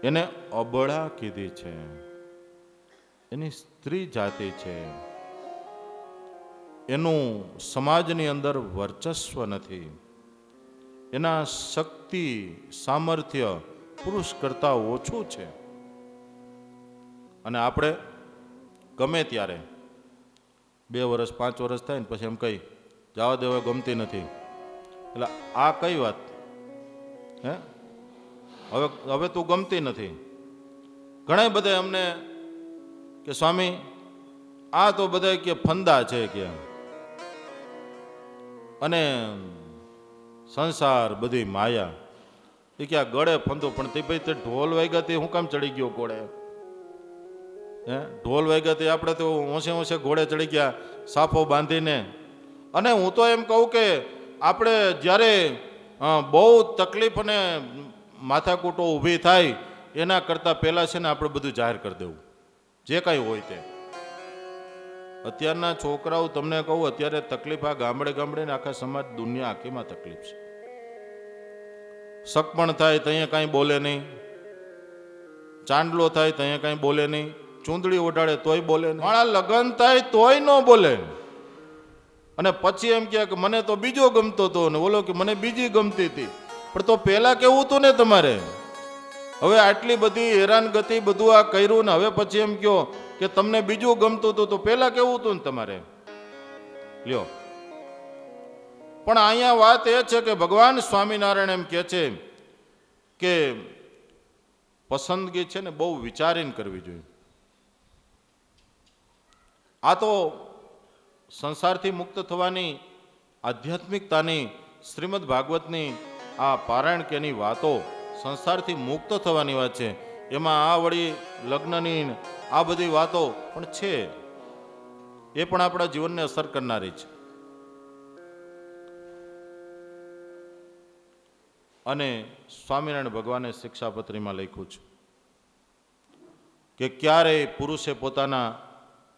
એને અબળા કીધી છે. એની સ્ત્રી જાતિ છે. એનું સમાજની અંદર વર્ચસ્વ નથી. એના શક્તિ, સામર્થ્ય પુરુષ કરતા ઓછું છે. અને આપણે ગમે ત્યારે 2 વર્ષ 5 વર્ષ થાય ને પછી એમ કહી જવા દેવા ગમતી નથી. એટલે આ કઈ વાત? હે, હવે તું ગમતી નથી. ઘણા બધા અમને કે સ્વામી આ તો બધા કે ફંદા છે કે, અને સંસાર બધી માયા. એ કે આ ગળે ફંદો, પણ તે ભાઈ તે ઢોલ વાગ્યા તે હું કામ ચડી ગયો ઘોડે? હે, ઢોલ વાગ્યા તે આપણે તો ઓછે ઘોડે ચડી ગયા, સાફો બાંધીને અને હું તો એમ કહું કે આપણે જ્યારે બહુ તકલીફ અને માથાકૂટો ઊભી થાય એના કરતાં પહેલાં છે ને આપણે બધું જાહેર કરી દેવું, જે કાંઈ હોય તે. અત્યારના છોકરાઓ તમને કહું, અત્યારે તકલીફ આ ગામડે ગામડે ને આખા સમાજ દુનિયા આખીમાં તકલીફ છે. સગપણ થાય તો અહીંયા કાંઈ બોલે નહીં, ચાંદલો થાય તો અહીંયા કાંઈ બોલે નહીં, ચૂંદડી ઓઢાડે તોય બોલે નહીં, મારા લગ્ન થાય તોય ન બોલે. અને પછી એમ કે મને તો બીજો ગમતો હતો ને ઓલો કે મને બીજી ગમતી હતી. પણ તો પહેલા કેવું હતું ને તમારે? હવે આટલી બધી હેરાનગતિ બધું આ કર્યું ને હવે પછી એમ કહો કે તમને બીજું ગમતું હતું, તો પહેલા કેવું હતું ને તમારે? લ્યો. પણ અહીંયા વાત એ છે કે ભગવાન સ્વામિનારાયણ એમ કહે છે કે પસંદગી છે ને બહુ વિચારીને કરવી જોઈએ. આ તો સંસારથી મુક્ત થવાની, આધ્યાત્મિકતાની, શ્રીમદ ભાગવતની આ પારાયણ કેની વાતો સંસારથી મુક્ત થવાની વાત છે. એમાં આ વળી લગ્નની આ બધી વાતો પણ છે, એ પણ આપણા જીવનને અસર કરનારી છે. અને સ્વામિનારાયણ ભગવાને શિક્ષાપત્રીમાં લખ્યું છે કે ક્યારેય પુરુષે પોતાના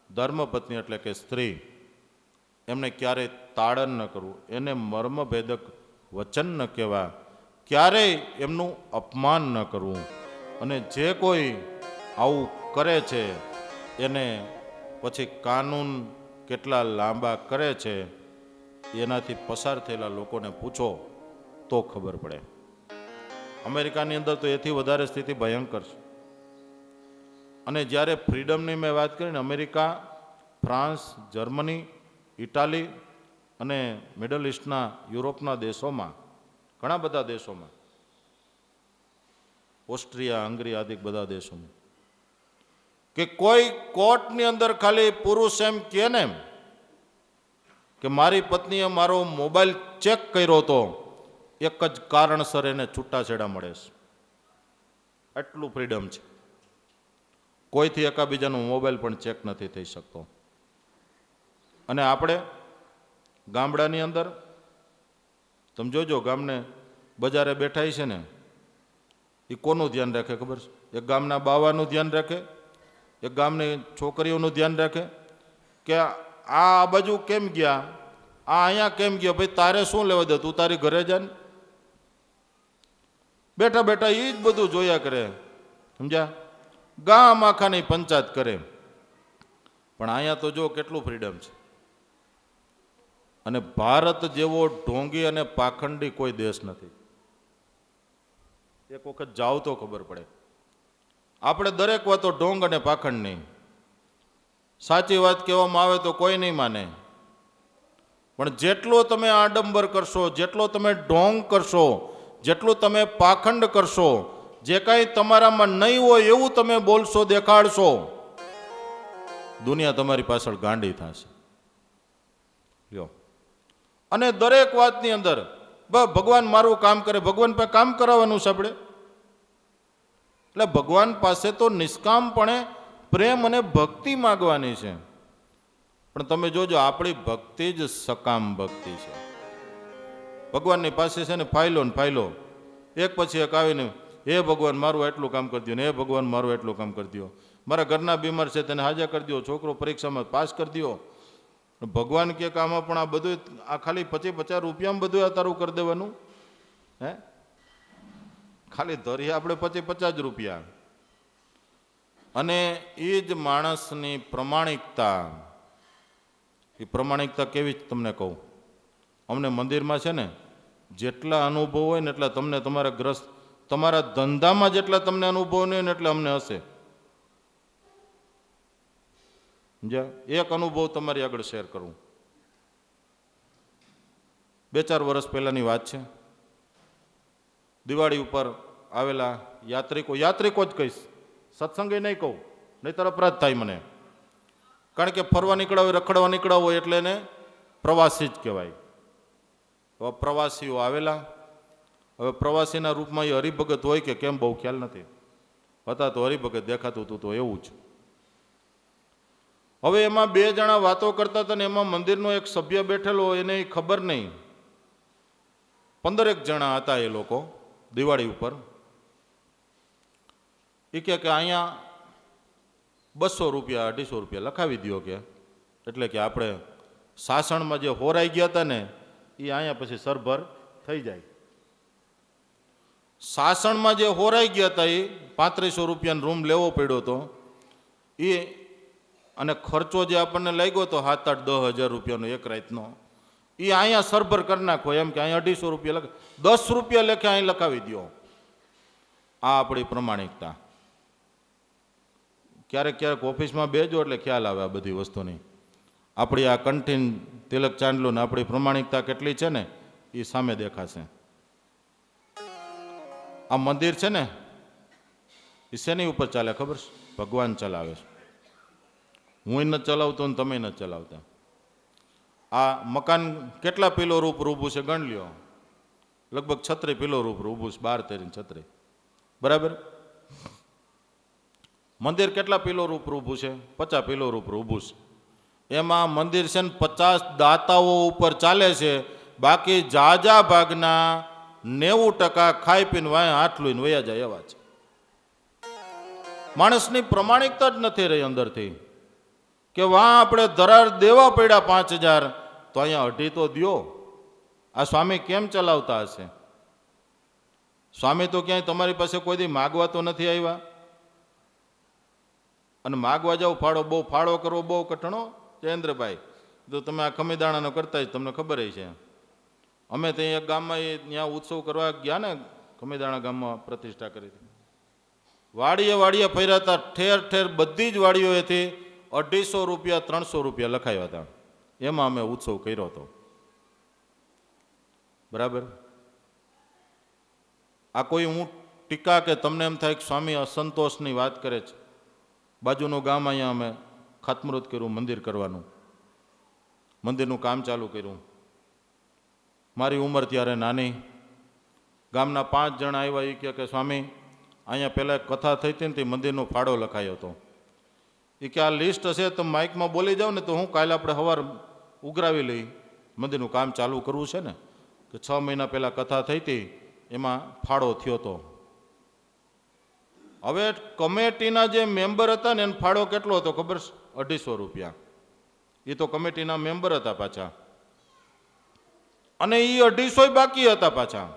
ધર્મપત્ની એટલે કે સ્ત્રી એમને ક્યારેય તાડન ન કરવું, એને મર્મભેદક વચન ન કહેવા, ક્યારેય એમનું અપમાન ન કરવું. અને જે કોઈ આવું કરે છે એને પછી કાનૂન કેટલા લાંબા કરે છે એનાથી પસાર થયેલા લોકોને પૂછો તો ખબર પડે. અમેરિકાની અંદર તો એથી વધારે સ્થિતિ ભયંકર છે. અને જ્યારે ફ્રીડમની મેં વાત કરીને અમેરિકા, ફ્રાન્સ, જર્મની, ઇટાલી અને મિડલ ઇસ્ટના યુરોપના દેશોમાં, ઘણા બધા દેશોમાં, ઓસ્ટ્રિયા, હંગરી આદિ બધા દેશોમાં, કે કોઈ કોર્ટની અંદર ખાલી પુરુષ એમ કહે ને કે મારી પત્નીએ મારો મોબાઈલ ચેક કર્યો હતો, એક જ કારણસર એને છૂટાછેડા મળે છે. એટલું ફ્રીડમ છે. કોઈથી એકાબીજાનો મોબાઈલ પણ ચેક નથી થઈ શકતો. અને આપણે ગામડાની અંદર તમે જોજો, ગામને બજારે બેઠા છે ને એ કોનું ધ્યાન રાખે ખબર છે? એક ગામના બાવાનું ધ્યાન રાખે, એક ગામની છોકરીઓનું ધ્યાન રાખે કે આ બાજુ કેમ ગયા, આ અહીંયા કેમ ગયા, ભાઈ તારે શું લેવા દે, તું તારી ઘરે જા ને. બેઠા બેઠા એ જ બધું જોયા કરે, સમજ્યા? ગામ આખાની પંચાયત કરે. પણ અહીંયા તો જો કેટલું ફ્રીડમ છે. અને ભારત જેવો ઢોંગી અને પાખંડી કોઈ દેશ નથી. એક વખત જાઓ તો ખબર પડે. આપણે દરેક વાતો ઢોંગ અને પાખંડ નહીં. સાચી વાત કહેવામાં આવે તો કોઈ નહીં માને. પણ જેટલો તમે આડંબર કરશો, જેટલો તમે ઢોંગ કરશો, જેટલું તમે પાખંડ કરશો, જે કાંઈ તમારામાં નહીં હોય એવું તમે બોલશો, દેખાડશો, દુનિયા તમારી પાછળ ગાંડી થશે. લ્યો. અને દરેક વાતની અંદર ભગવાન મારું કામ કરે, ભગવાન પાસે કામ કરાવવાનું છે આપણે. એટલે ભગવાન પાસે તો નિષ્કામપણે પ્રેમ અને ભક્તિ માગવાની છે. પણ તમે જોજો આપણી ભક્તિ જ સકામ ભક્તિ છે. ભગવાનની પાસે છે ને ફાઇલો ને ફાઇલો, એક પછી એક આવીને હે ભગવાન મારું એટલું કામ કરી દો ને, હે ભગવાન મારું એટલું કામ કરી દો, મારા ઘરના બીમાર છે તેને હાજર કરી દો, છોકરો પરીક્ષામાં પાસ કરી દો. ભગવાન કે આમાં પણ આ બધું આ ખાલી 50-50 રૂપિયામાં બધું આ તારું કરી દેવાનું? હે, ખાલી ધરી આપણે 50-50 રૂપિયા. અને એ જ માણસની પ્રમાણિકતા. એ પ્રમાણિકતા કેવી તમને કહું, અમને મંદિરમાં છે ને જેટલા અનુભવ હોય ને એટલા તમને તમારા ગ્રસ્ત, તમારા ધંધામાં જેટલા તમને અનુભવ નહીં ને એટલે અમને હશે. એક અનુભવ તમારી આગળ શેર કરું. 2-4 વર્ષ પહેલાની વાત છે. દિવાળી ઉપર આવેલા યાત્રિકો જ કહીશ, સત્સંગે નહીં કહું, નહીં અપરાધ થાય મને. કારણ કે ફરવા નીકળ્યા હોય, રખડવા નીકળ્યા હોય એટલે એને પ્રવાસી જ કહેવાય. હવે પ્રવાસીઓ આવેલા. હવે પ્રવાસીના રૂપમાં એ હરિભગત હોય કે કેમ બહુ ખ્યાલ નથી, હતા તો હરિભગત દેખાતું હતું તો એવું જ. 2 વર્ષ પહેલાની વાત છે. 2 વર્ષ પહેલા દિવાળી ઉપર આવેલા યાત્રિકો જ કહીશ, સત્સંગે નહીં કહું, નહીં અપરાધ થાય મને. કારણ કે ફરવા નીકળ્યા હોય, રખડવા નીકળ્યા હોય એટલે એને પ્રવાસી જ કહેવાય. હવે પ્રવાસીના રૂપમાં એ હરિભગત હોય કે કેમ બહુ ખ્યાલ નથી, હતા તો હરિભગત દેખાતું હતું તો એવું જ. હવે એમાં બે જણા વાતો કરતા હતા ને એમાં મંદિરનો એક સભ્ય બેઠેલો, એને ખબર નહીં. 15 જણા હતા એ લોકો દિવાળી ઉપર. એ કે અહીંયા 200 રૂપિયા 250 રૂપિયા લખાવી દો કે, એટલે કે આપણે સાસણમાં જે હોરાઈ ગયા હતા ને એ અહીંયા પછી સરભર થઈ જાય. સાસણમાં જે હોરાઈ ગયા હતા એ 3500 રૂપિયાનો રૂમ લેવો પડ્યો હતો એ, અને ખર્ચો જે આપણને લાગ્યો હતો 7-8-10 હજાર રૂપિયાનો એક રાતનો, એ અહીંયા સરભર કરી નાખો એમ કે અહીંયા 250 રૂપિયા 10 રૂપિયા લેખે અહીં લખાવી દો. આ આપણી પ્રમાણિકતા. ક્યારેક ક્યારેક ઓફિસમાં બેજો એટલે ખ્યાલ આવે આ બધી વસ્તુની. આપણી આ કંઠીન તિલક ચાંદલું ને આપણી પ્રમાણિકતા કેટલી છે ને એ સામે દેખાશે. આ મંદિર છે ને એ શેની ઉપર ચાલે ખબર છે? ભગવાન ચલાવે છે. હું નથી ચલાવતો ને તમે નથી ચલાવતા. આ મકાન કેટલા પિલો રૂપ ઊભું છે ગણ લ્યો. લગભગ 36 પિલો રૂપ ઊભું છે, 12-13 36, બરાબર. મંદિર કેટલા પિલો રૂપ ઊભું છે? 50 પિલો રૂપ ઊભું છે. એમાં મંદિર છે ને 50 દાતાઓ ઉપર ચાલે છે. બાકી જાજા ભાગના 90% ખાઈ પીને વાય હાથ લઈને વયા જાય એવા છે. માણસની પ્રમાણિકતા જ નથી રહી અંદરથી કે વાહ આપણે ધરાર દેવા પડ્યા 5000 તો અહીંયા 2.5 તો દ્યો. આ સ્વામી કેમ ચલાવતા હશે? સ્વામી તો ક્યાંય તમારી પાસે કોઈ દી માગવા તો નથી આવ્યા. અને માગવા જાવ ફાળો, બહુ ફાળો કરવો બહુ કઠણો જયેન્દ્રભાઈ. તો તમે આ ખમીદાણાનો કરતા જ તમને ખબર છે. અમે ત્યાં એક ગામમાં ત્યાં ઉત્સવ કરવા ગયા ને, ખમીદાણા ગામમાં પ્રતિષ્ઠા કરી હતી. વાડીએ વાડીએ ફર્યા હતા, ઠેર ઠેર બધી જ વાડીઓએથી 250 રૂપિયા 300 રૂપિયા લખાયા હતા. એમાં અમે ઉત્સવ કર્યો હતો, બરાબર. આ કોઈ હું ટીકા કે તમને એમ થાય કે સ્વામી અસંતોષની વાત કરે છે. બાજુનું ગામ અહીંયા અમે ખાતમુહૂર્ત કર્યું મંદિર કરવાનું, મંદિરનું કામ ચાલુ કર્યું. મારી ઉંમર ત્યારે નાની. ગામના 5 જણા આવ્યા. એ કે સ્વામી અહીંયા પહેલાં કથા થઈ હતી ને તે મંદિરનો ફાળો લખાયો હતો. એ કે આ લિસ્ટ હશે તો માઇકમાં બોલી જાવ ને તો હું કાલે આપણે સવાર ઉઘરાવી લઈ. મંદિરનું કામ ચાલુ કરવું છે ને, કે 6 મહિના પહેલાં કથા થઈ હતી એમાં ફાળો થયો હતો. હવે કમિટીના જે મેમ્બર હતા ને એનો ફાળો કેટલો હતો ખબર છે? 250 રૂપિયા. એ તો કમિટીના મેમ્બર હતા પાછા, અને એ 250 બાકી હતા પાછા.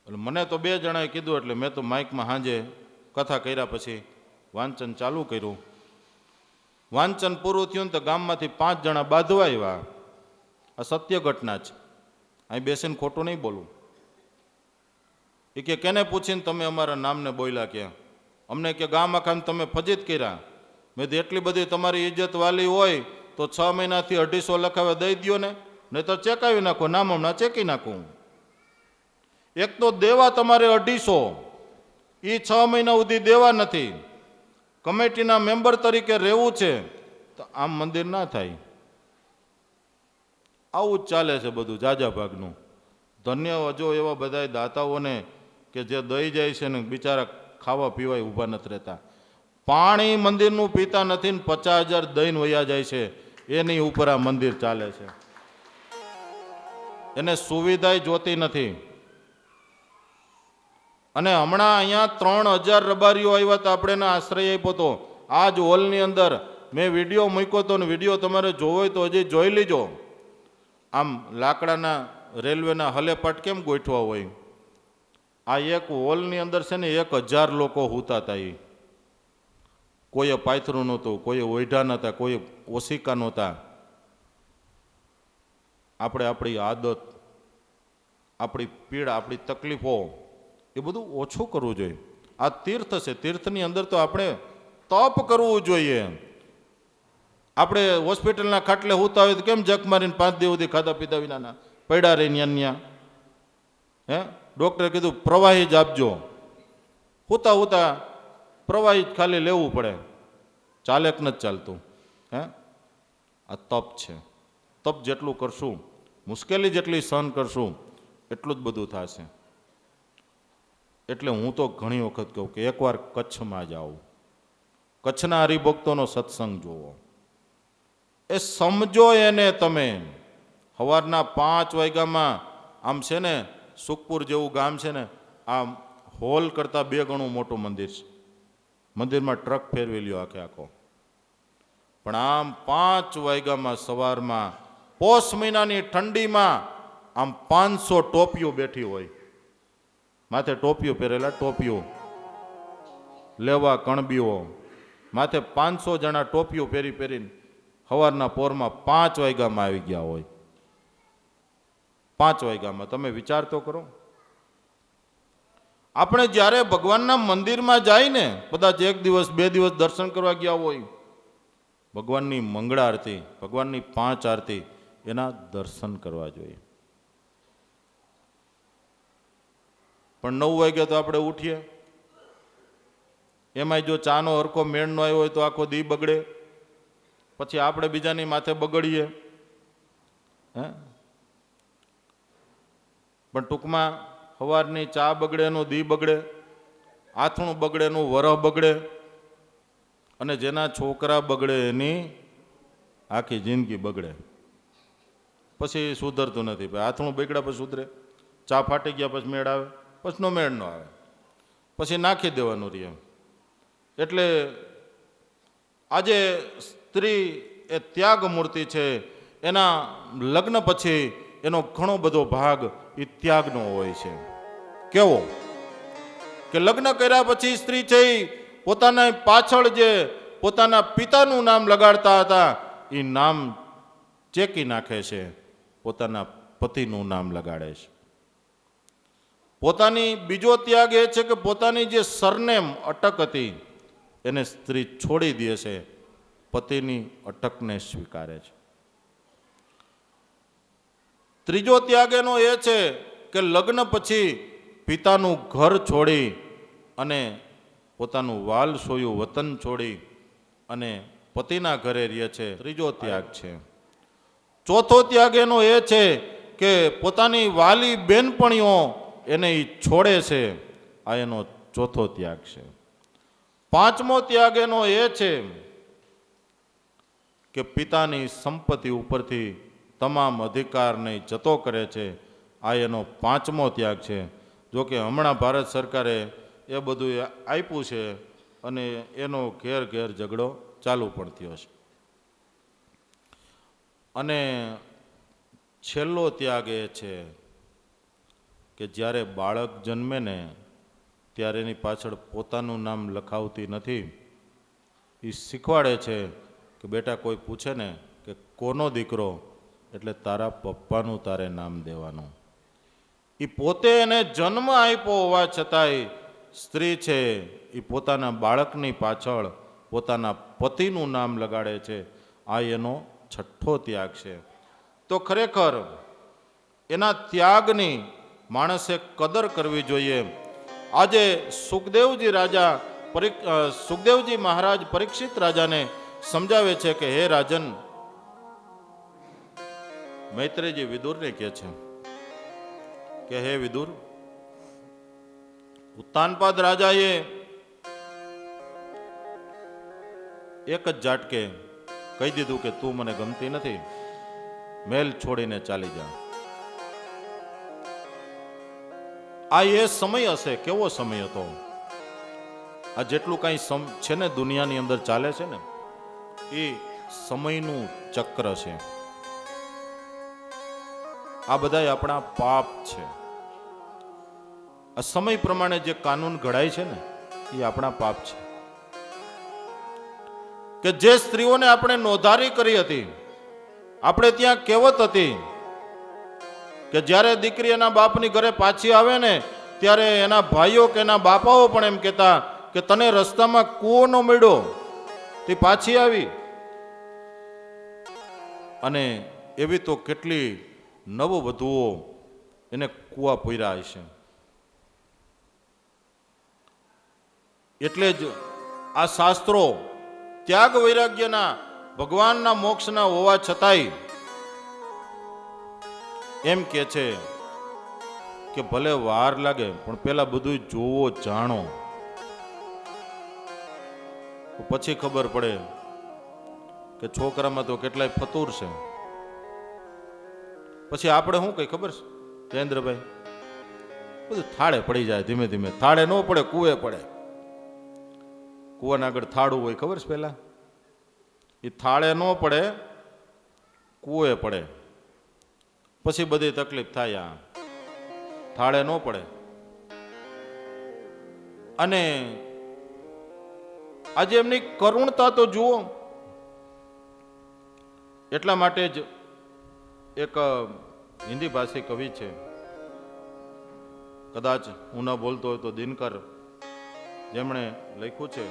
એટલે મને તો 2 જણાએ કીધું એટલે મેં તો માઇકમાં સાંજે કથા કર્યા પછી વાંચન ચાલુ કર્યું. વાંચન પૂરું થયું ને તો ગામમાંથી 5 જણા બાંધવા આવ્યા. આ સત્ય ઘટના છે, અહીં બેસીને ખોટું નહીં બોલું. એ કે કેને પૂછીને તમે અમારા નામને બોલ્યા? કે અમને કે ગામ આખાને તમે ફજીત કર્યા. મેં તો એટલી બધી તમારી ઇજ્જત વાલી હોય તો 6 મહિનાથી 250 લખાવે દઈ દો ને, નહીં તો ચેકાવી નાખો, નામ હમણાં ચેકી નાખું. એક તો દેવા તમારે 250, એ 6 મહિના સુધી દેવા નથી. કમિટીના મેમ્બર તરીકે રહેવું છે તો આમ મંદિર ના થાય. આવું જ ચાલે છે બધું જાજા ભાગનું. ધન્ય જો એવા બધા દાતાઓને કે જે દઈ જાય છે ને બિચારા ખાવા પીવાય ઊભા નથી રહેતા. પાણી મંદિરનું પીતા નથી ને 50,000 દઈને વયા જાય છે. એની ઉપર આ મંદિર ચાલે છે. એને સુવિધા જોતી નથી. અને હમણાં અહીંયા 3000 રબારીઓ આવ્યા હતા, આપણે એને આશ્રય આપ્યો હતો. આ જ હોલની અંદર મેં વિડીયો મૂક્યો હતો ને વિડીયો તમારે જોવો હોય તો હજી જોઈ લીજો. આમ લાકડાના રેલવેના હલેપાટ કેમ ગોઠવા હોય, આ એક હોલની અંદર છે ને 1000 લોકો સૂતા હતા. એ કોઈએ પાયથરું નહોતું, કોઈએ ઓઢા નહોતા, કોઈ ઓશિકા નહોતા. આપણે આપણી આદત, આપણી પીડા, આપણી તકલીફો એ બધું ઓછું કરવું જોઈએ. આ તીર્થ છે, તીર્થની અંદર તો આપણે તપ કરવું જોઈએ. આપણે હોસ્પિટલના ખાટલે સૂતા હોય તો કેમ જક મારીને 5 દિવસ સુધી ખાધા પીધા વિના પડ્યા રહીને ન્યા? હે, ડૉક્ટરે કીધું પ્રવાહી જ આપજો. સૂતા સૂતા પ્રવાહી જ ખાલી લેવું પડે. ચાલે કે નથી ચાલતું? હે, આ તપ છે. તપ જેટલું કરશું, મુશ્કેલી જેટલી સહન કરશું, એટલું જ બધું થશે. એટલે હું તો ઘણી વખત કહું કે એકવાર કચ્છમાં જાઓ. કચ્છના હરિભક્તોનો સત્સંગ જુઓ, એ સમજો એને તમે. સવારના 5 વાગ્યામાં આમ છે ને, સુખપુર જેવું ગામ છે ને, આમ હોલ કરતાં 2 ગણું મોટું મંદિર છે. મંદિરમાં ટ્રક ફેરવી લ્યો આખે આખો. પણ આમ 5 વાગ્યામાં સવારમાં પોષ મહિનાની ઠંડીમાં આમ 500 ટોપીઓ બેઠી હોય, માથે ટોપીઓ પહેરેલા, ટોપીઓ લેવા કણબીઓ માથે 500 જણા ટોપીઓ પહેરીને સવારના પોરમાં 5 વાગ્યામાં આવી ગયા હોય. 5 વાગ્યામાં તમે વિચાર તો કરો. આપણે જ્યારે ભગવાનના મંદિરમાં જાય ને, કદાચ 1 દિવસ 2 દિવસ દર્શન કરવા ગયા હોય, ભગવાનની મંગળા આરતી, ભગવાનની 5 આરતી, એના દર્શન કરવા જોઈએ. પણ 9 વાગ્યા તો આપણે ઉઠીએ, એમાંય જો ચાનો હરખો મેળ ન આવ્યો હોય તો આખો દી બગડે, પછી આપણે બીજાની માથે બગડીએ. પણ ટૂંકમાં સવારની ચા બગડે એનું દી બગડે, આથણું બગડે એનું વરહ બગડે, અને જેના છોકરા બગડે એની આખી જિંદગી બગડે. પછી સુધરતું નથી. ભાઈ આથણું બગડ્યા પછી સુધરે, ચા ફાટી ગયા પછી મેળ આવે, પછીનો મેળ ન આવે, પછી નાખી દેવાનું રહે. એટલે આજે સ્ત્રી એ ત્યાગ મૂર્તિ છે. એના લગ્ન પછી એનો ઘણો બધો ભાગ એ ત્યાગનો હોય છે. કેવો કે લગ્ન કર્યા પછી સ્ત્રી છે એ પોતાના પાછળ જે પોતાના પિતાનું નામ લગાડતા હતા એ નામ ચેકી નાખે છે, પોતાના પતિનું નામ લગાડે છે. પોતાની બીજો ત્યાગ એ છે કે પોતાની જે સરનેમ અટક હતી એને સ્ત્રી છોડી દે છે, પતિની અટકને સ્વીકારે છે. ત્રીજો ત્યાગ એનો એ છે કે લગ્ન પછી પિતાનું ઘર છોડી અને પોતાનું વાલ સોયું વતન છોડી અને પતિના ઘરે રહે છે. ત્રીજો ત્યાગ છે. ચોથો ત્યાગ એનો એ છે કે પોતાની વાલી બેનપણીઓ એને એ છોડે છે. આ એનો ચોથો ત્યાગ છે. પાંચમો ત્યાગ એનો એ છે કે પિતાની સંપત્તિ ઉપરથી તમામ અધિકારને જતો કરે છે. આ એનો પાંચમો ત્યાગ છે. જો કે હમણાં ભારત સરકારે એ બધું આપ્યું છે અને એનો ઘેર ઘેર ઝઘડો ચાલુ પણ થયો છે. અને છેલ્લો ત્યાગ એ છે કે જ્યારે બાળક જન્મે ને ત્યારે એની પાછળ પોતાનું નામ લખાવતી નથી. એ શીખવાડે છે કે બેટા કોઈ પૂછે ને કે કોનો દીકરો, એટલે તારા પપ્પાનું તારે નામ દેવાનું. એ પોતે એને જન્મ આપ્યો હોવા છતાંય સ્ત્રી છે એ પોતાના બાળકની પાછળ પોતાના પતિનું નામ લગાડે છે. આ એનો છઠ્ઠો ત્યાગ છે. તો ખરેખર એના ત્યાગની માણસે કદર કરવી જોઈએ. આજે સુખદેવજી મહારાજ પરીક્ષિત રાજાને સમજાવે છે કે હે રાજન, મૈત્રેયજી વિદુરને કહે છે કે હે વિદુર, ઉત્તાનપાદ રાજાએ એક જ ઝાટકે કહી દીધું કે તું મને ગમતી નથી, મહેલ છોડીને ચાલી જા. આ એ સમય હશે. કેવો સમય હતો? આ જેટલું કાંઈ છે ને દુનિયાની અંદર ચાલે છે ને, એ સમયનું ચક્ર છે. આ બધા આપણા પાપ છે. આ સમય પ્રમાણે જે કાનૂન ઘડાય છે ને એ આપણા પાપ છે. કે જે સ્ત્રીઓને આપણે નોંધારી કરી હતી, આપણે ત્યાં કહેવત હતી કે જ્યારે દીકરી એના બાપની ઘરે પાછી આવે ને ત્યારે એના ભાઈઓ કે એના બાપાઓ પણ એમ કહેતા કે તને રસ્તામાં કૂવો ન મળ્યો, તે પાછી આવી. અને એવી તો કેટલી નવવધુઓ એને કૂવા પૂર્યા હશે. એટલે જ આ શાસ્ત્રો ત્યાગ વૈરાગ્યના, ભગવાનના મોક્ષના હોવા છતાંય એમ કે છે કે ભલે વાર લાગે પણ પેલા બધું જોવો, જાણો. પછી ખબર પડે કે છોકરામાં તો કેટલાય ફતૂર છે. પછી આપણે શું કઈ ખબર છે જયેન્દ્રભાઈ, બધું થાળે પડી જાય ધીમે ધીમે. થાળે ન પડે, કુએ પડે. કુવાના આગળ થાળું હોય ખબર છે પેલા, એ થાળે ન પડે, કુએ પડે. પછી બધી તકલીફ થાય. આ થાળે ન પડે. અને આજે એમની કરુણતા તો જુઓ. એટલા માટે જ એક હિન્દી ભાષી કવિ છે, કદાચ હું ન બોલતો હોય તો દિનકર, જેમણે લખ્યું છે,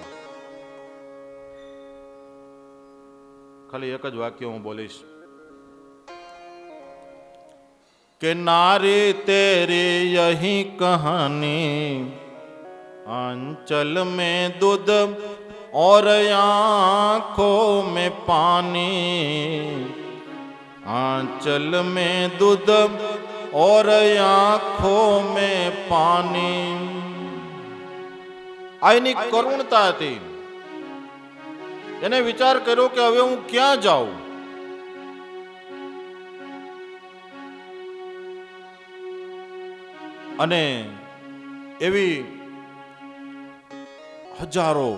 ખાલી એક જ વાક્ય હું બોલીશ કે નારી તેરી યહી કહાની आंचल में दूध और आंखों में पानी, आंचल में दूध और आंखों में पानी. આની કરુણતા હતી. એને વિચાર કર્યો કે હવે હું ક્યાં જાઉં. અને એવી હજારો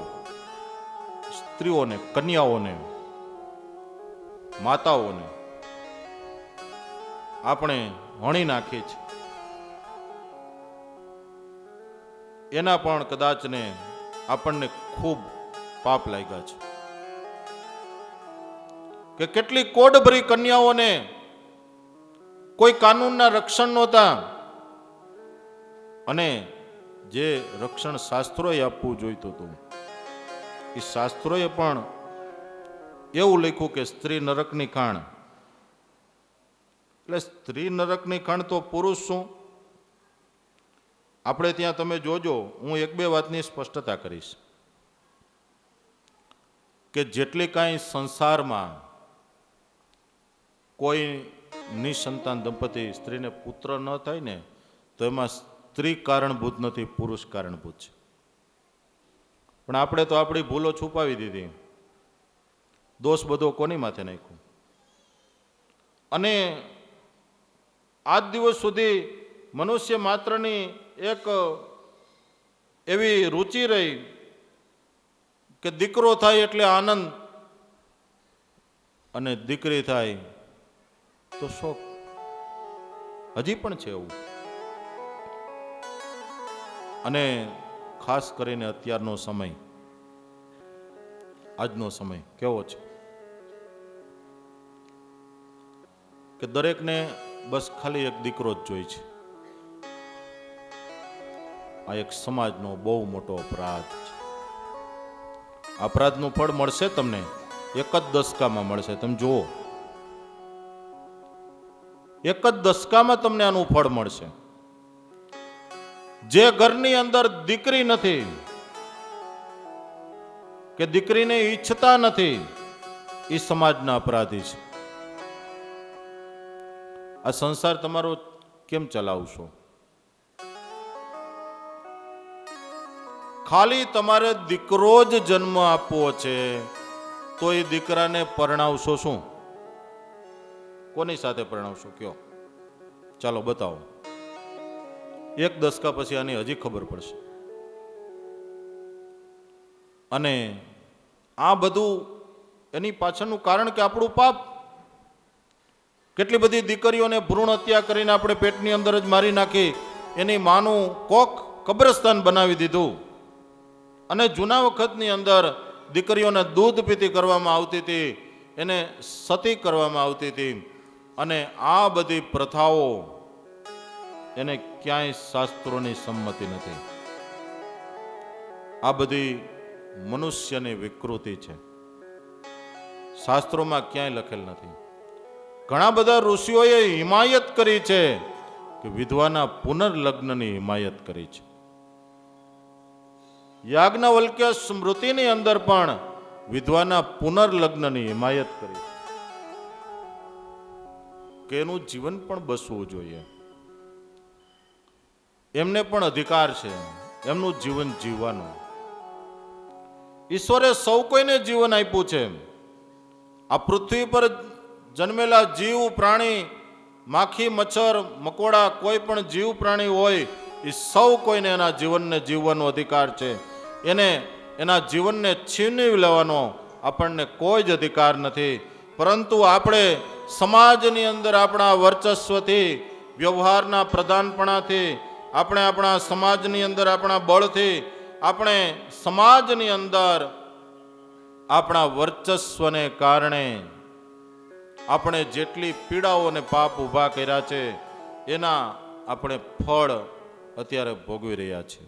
સ્ત્રીઓને, કન્યાઓને, માતાઓને આપણે હણી નાખી છે. એના પણ કદાચ ને આપણને ખૂબ પાપ લાગ્યા છે કે કેટલી કોડભરી કન્યાઓને કોઈ કાનૂનના રક્ષણ નહોતા, અને જે રક્ષણ શાસ્ત્રોએ આપવું જોઈતું હતું એ શાસ્ત્રોએ પણ એવું લખ્યું કે સ્ત્રી નરકની ખાણ. એટલે સ્ત્રી નરકની ખાણ તો પુરુષ શું? આપણે ત્યાં તમે જોજો, હું એક બે વાતની સ્પષ્ટતા કરીશ કે જેટલી કાંઈ સંસારમાં કોઈ નિસંતાન દંપતી સ્ત્રીને પુત્ર ન થાય ને, તો એમાં સ્ત્રી કારણભૂત નથી, પુરુષ કારણભૂત છે. પણ આપણે તો આપણી ભૂલો છુપાવી દીધી, દોષ બધો કોની માથે નાખ્યો. અને આજ દિવસ સુધી મનુષ્ય માત્રની એક એવી રુચિ રહી કે દીકરો થાય એટલે આનંદ, અને દીકરી થાય તો શોક. હજી પણ છે એવું. અને ખાસ કરીને અત્યારનો સમય, આજનો સમય કેવો છે કે દરેકને બસ ખાલી એક દીકરો જ જોઈ છે. આ એક સમાજનો બહુ મોટો અપરાધ છે. અપરાધનું ફળ મળશે તમને એક જ દશકામાં મળશે. તમે જુઓ, એક જ દશકામાં તમને આનું ફળ મળશે. જે ઘરની અંદર દીકરી નથી કે દીકરીને ઈચ્છતા નથી, એ સમાજના અપરાધી છે. આ સંસાર તમારો કેમ ચલાવશો? ખાલી તમારે દીકરો જ જન્મ આપવો છે તો એ દીકરાને પરણાવશો શું? કોની સાથે પરણાવશો કયો? ચાલો બતાવો. એક દશકા પછી આની હજી ખબર પડશે. અને આ બધું એની પાછળનું કારણ કે આપણું પાપ. કેટલી બધી દીકરીઓને ભ્રૂણ હત્યા કરીને આપણે પેટની અંદર જ મારી નાખી, એની માનું કોક કબ્રસ્તાન બનાવી દીધું. અને જૂના વખતની અંદર દીકરીઓને દૂધ પીતી કરવામાં આવતી હતી, એને સતી કરવામાં આવતી હતી. અને આ બધી પ્રથાઓ એને ક્યાંય શાસ્ત્રોની સંમતિ નથી. આ બધી મનુષ્યની વિકૃતિ છે, શાસ્ત્રોમાં ક્યાંય લખેલ નથી. ઘણા બધા ઋષિઓએ હિમાયત કરી છે કે વિધવાના પુનર્લગ્નની હિમાયત કરી છે. યાજ્ઞવલ્ક્ય સ્મૃતિની અંદર પણ વિધવાના પુનર્લગ્નની હિમાયત કરી છે કે એનું જીવન પણ બસવું જોઈએ. એમને પણ અધિકાર છે એમનું જીવન જીવવાનો. ઈશ્વરે સૌ કોઈને જીવન આપ્યું છે. આ પૃથ્વી પર જન્મેલા જીવ પ્રાણી, માખી, મચ્છર, મકોડા, કોઈ પણ જીવ પ્રાણી હોય એ સૌ કોઈને એના જીવનને જીવવાનો અધિકાર છે. એને એના જીવનને છીનવી લેવાનો આપણને કોઈ જ અધિકાર નથી. પરંતુ આપણે સમાજની અંદર આપણા વર્ચસ્વથી, વ્યવહારના પ્રધાનપણાથી, આપણે આપણા સમાજની અંદર આપણા બળથી, આપણે સમાજની અંદર આપણા વર્ચસ્વને કારણે આપણે જેટલી પીડાઓ અને પાપ ઊભા કર્યા છે એના આપણે ફળ અત્યારે ભોગવી રહ્યા છીએ.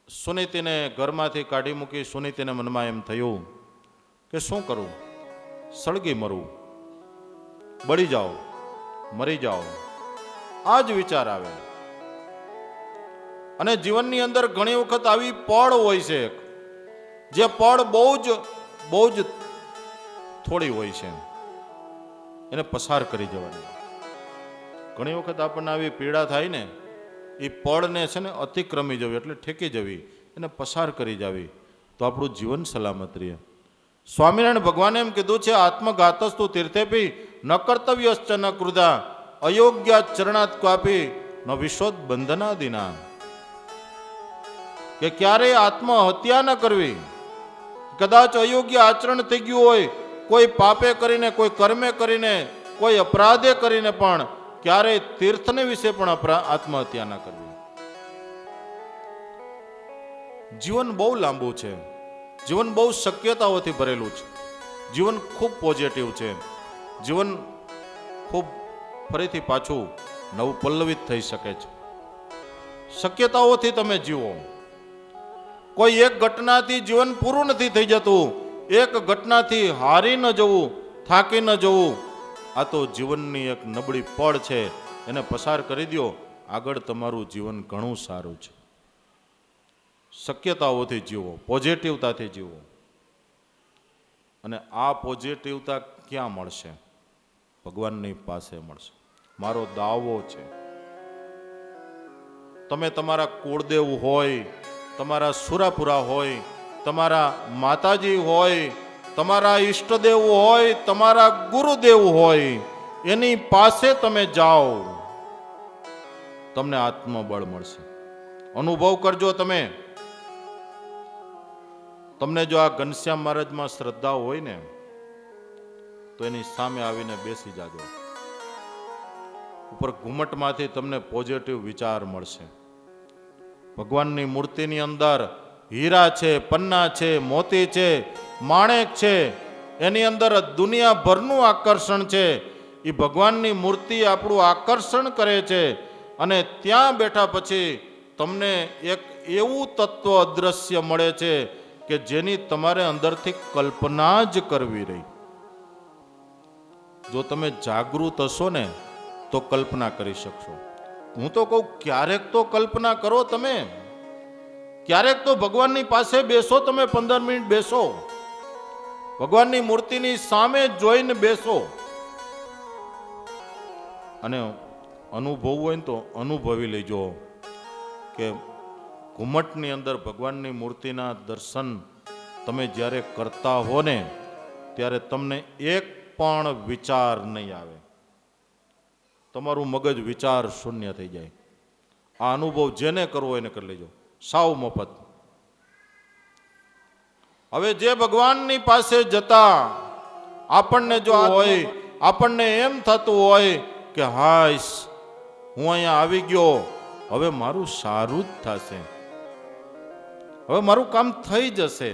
સુનીતિને ઘરમાંથી કાઢી મૂકી. સુનીતિને મનમાં એમ થયું કે શું કરું, સળગી મરું, બળી જાઓ, મરી જાઓ, આ જ વિચાર આવે. અને જીવનની અંદર ઘણી વખત આવી પળ હોય છે જે પળ બહુ જ થોડી હોય છે, એને પસાર કરી જવાની. ઘણી વખત આપણને આવી પીડા થાય ને, એ પળને છે ને અતિક્રમી જવી, એટલે ઠેકી જવી, એને પસાર કરી જવી, તો આપણું જીવન સલામત રહે. સ્વામિનારાયણ ભગવાને એમ કીધું છે, આત્મઘાતસ્તુ તીર્થેપી ન કર્તવ્યશ્ચ ન કૃદા અયોગ્ય ચરણાત ક્વાપી ન વિશોધ બંધનાદિના. કે ક્યારેય આત્મહત્યા ન કરવી. કદાચ અયોગ્ય આચરણ થઈ ગયું હોય, કોઈ પાપે કરીને, કોઈ કર્મે કરીને, કોઈ અપરાધે કરીને પણ ક્યારેય તીર્થને વિશે પણ આત્મહત્યા ન કરવી. જીવન બહુ લાંબુ છે, જીવન બહુ શક્યતાઓથી ભરેલું છે, જીવન ખૂબ પોઝિટિવ છે, જીવન ખૂબ ફરીથી પાછું નવું પલ્લવિત થઈ શકે છે. શક્યતાઓથી તમે જીવો. કોઈ એક ઘટનાથી જીવન પૂરું નથી થઈ જતું. એક ઘટનાથી હારી ન જવું, થાકી ન જવું. આ તો જીવનની એક નબળી પળ છે, એને પસાર કરી દો, આગળ તમારું જીવન ઘણું સારું છે. શક્યતાઓથી જીવો, પોઝિટિવતાથી જીવો. અને આ પોઝિટિવતા ક્યાં મળશે? ભગવાનની પાસે મળશે. મારો દાવો છે, તમે તમારા કુળદેવ હોય, તમારા સુરાપુરા હોય, તમારા માતાજી હોય, તમારા ઈષ્ટદેવ હોય, તમારા ગુરુદેવ હોય, એની પાસે તમે જાઓ, તમને આત્મબળ મળશે. અનુભવ કરજો તમે. તમને જો આ ઘનશ્યામ મહારાજમાં શ્રદ્ધા હોય ને, તો એની સામે આવીને બેસી જાજો. ઉપર ઘુમટમાંથી તમને પોઝિટિવ વિચાર મળશે. ભગવાનની મૂર્તિની અંદર હીરા છે, પન્ના છે, મોતી છે, માણેક છે, એની અંદર દુનિયાભરનું આકર્ષણ છે. એ ભગવાનની મૂર્તિ આપણું આકર્ષણ કરે છે. અને ત્યાં બેઠા પછી તમને એક એવું તત્વ અદ્રશ્ય મળે છે કે જેની તમારે અંદરથી કલ્પના જ કરવી રહી. જો તમે જાગૃત હશો ને તો કલ્પના કરી શકશો. હું તો કહું, ક્યારેક તો કલ્પના કરો તમે. ક્યારેક તો ભગવાનની પાસે બેસો, તમે 15 મિનિટ બેસો, ભગવાનની મૂર્તિની સામે જોઈને બેસો. અને અનુભવ હોય ને તો અનુભવી લેજો કે ઘુમટની અંદર ભગવાનની મૂર્તિના દર્શન તમે જ્યારે કરતા હો ને, ત્યારે તમને એક પણ વિચાર નહીં આવે. તમારું મગજ વિચાર શૂન્ય થઈ જાય. આ અનુભવ જેને કરવો એને કરી લેજો, સાવ મફત. હવે જે ભગવાનની પાસે જતા આપણને જો હોય, આપણને એમ થતું હોય કે હાશ, હું અહીંયા આવી ગયો, હવે મારું સારું જ થશે, હવે મારું કામ થઈ જશે,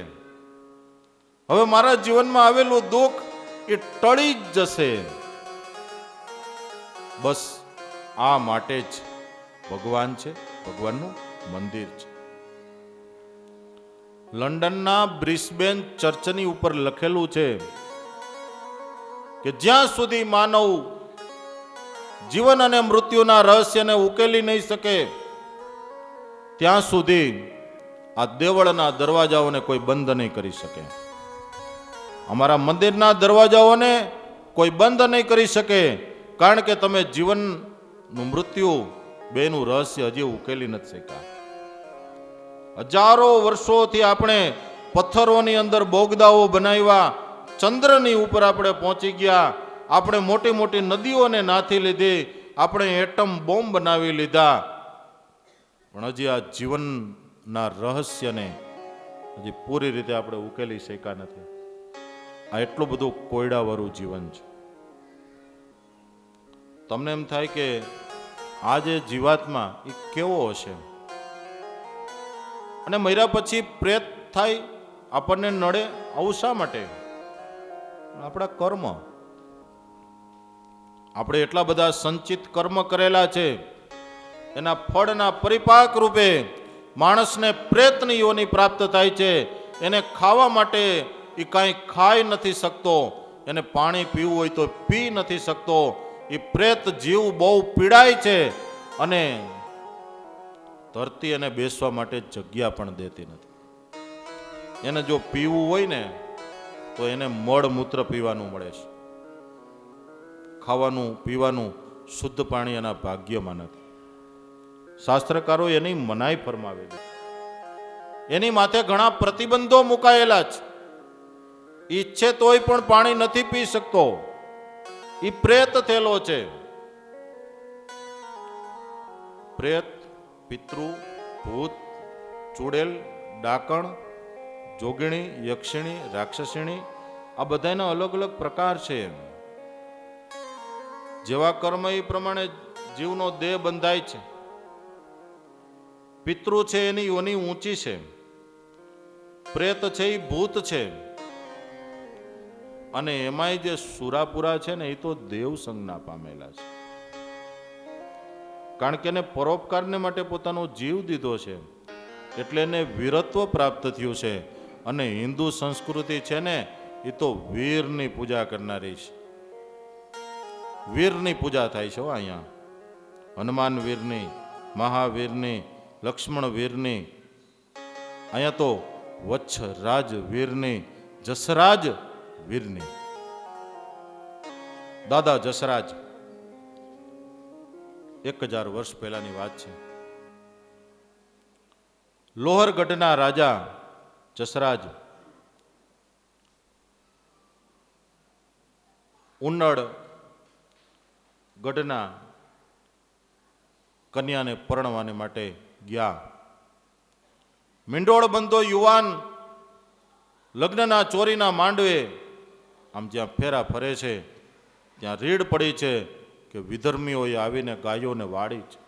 હવે મારા જીવનમાં આવેલું દુઃખ એ ટળી જ જશે. બસ આ માટે જ ભગવાન છે, ભગવાનનું મંદિર છે. લંડનના બ્રિસ્બેન ચર્ચની ઉપર લખેલું છે કે જ્યાં સુધી માનવ જીવન અને મૃત્યુના રહસ્યને ઉકેલી નહીં શકે, ત્યાં સુધી આ દેવળના દરવાજાઓને કોઈ બંધ નહીં કરી શકે. અમારા મંદિરના દરવાજાઓને કોઈ બંધ નહીં કરી શકે, કારણ કે તમે જીવનનું મૃત્યુ બેનું રહસ્ય હજી ઉકેલી નથી શક્યા. હજારો વર્ષોથી આપણે પથ્થરોની અંદર બોગદાઓ બનાવ્યા, ચંદ્રની ઉપર આપણે પહોંચી ગયા, આપણે મોટી મોટી નદીઓને નાથી લીધી, આપણે એટમ બોમ્બ બનાવી લીધા, પણ હજી આ જીવનના રહસ્યને હજી પૂરી રીતે આપણે ઉકેલી શક્યા નથી. આ એટલું બધું કોયડાવાળું જીવન છે. તમને એમ થાય કે આ જે જીવાત્મા એ કેવો હશે, અને મર્યા પછી પ્રેત થાય, આપણને નડે. આવું શા માટે? આપણા કર્મ. આપણે એટલા બધા સંચિત કર્મ કરેલા છે, એના ફળના પરિપાક રૂપે માણસને પ્રેતની યોની પ્રાપ્ત થાય છે. એને ખાવા માટે એ કાંઈ ખાઈ નથી શકતો, એને પાણી પીવું હોય તો પી નથી શકતો. એ પ્રેત જીવ બહુ પીડાય છે, અને ધરતી એને બેસવા માટે જગ્યા પણ દેતી નથી. એને જો પીવું હોય ને તો એને મળમૂત્ર પીવાનું મળે છે, ખાવાનું પીવાનું શુદ્ધ પાણી એના ભાગ્યમાં નથી. શાસ્ત્રકારો એની મનાઈ ફરમાવેલી, એની માથે ઘણા પ્રતિબંધો મુકાયેલા છે. ઈચ્છે તોય પણ પાણી નથી પી શકતો. એ પ્રેત થયેલો છે. પ્રેત, પિતૃ, ભૂત, ચુડેલ, ડાકણ, જોગીણી, યક્ષિણી, રાક્ષસિણી, આ બધાના અલગ અલગ પ્રકાર છે. જેવા કર્મ એ પ્રમાણે જીવનો દેહ બંધાય છે. પિતૃ છે એની યોની ઊંચી છે, પ્રેત છે એ ભૂત છે, અને એમાંય જે સુરાપુરા છે ને એ તો દેવ સંજ્ઞા પામેલા છે. કારણ કે એને પરોપકારને માટે પોતાનો જીવ દીધો છે, એટલે એને વીરત્વ પ્રાપ્ત થયું છે. અને હિન્દુ સંસ્કૃતિ છે ને એ તો વીરની પૂજા કરનારી છે. વીરની પૂજા થાય છે અહીંયા. હનુમાન વીરની, મહાવીરની, લક્ષ્મણ વીરની, અહીંયા તો વચ્છરાજ વીરની, જસરાજ વીરની. દાદા જસરાજ 1000 વર્ષ પહેલાની વાત છે. લોહરગઢના રાજા જસરાજ ઉન્નડ ગઢના કન્યાને પરણવાને માટે ગયા. મીંડોળ બંધો યુવાન લગ્નના ચોરીના માંડવે આમ જ્યાં ફેરા ફરે છે ત્યાં રીડ પડી છે કે વિધર્મીઓએ આવીને ગાયોને વાળી છે.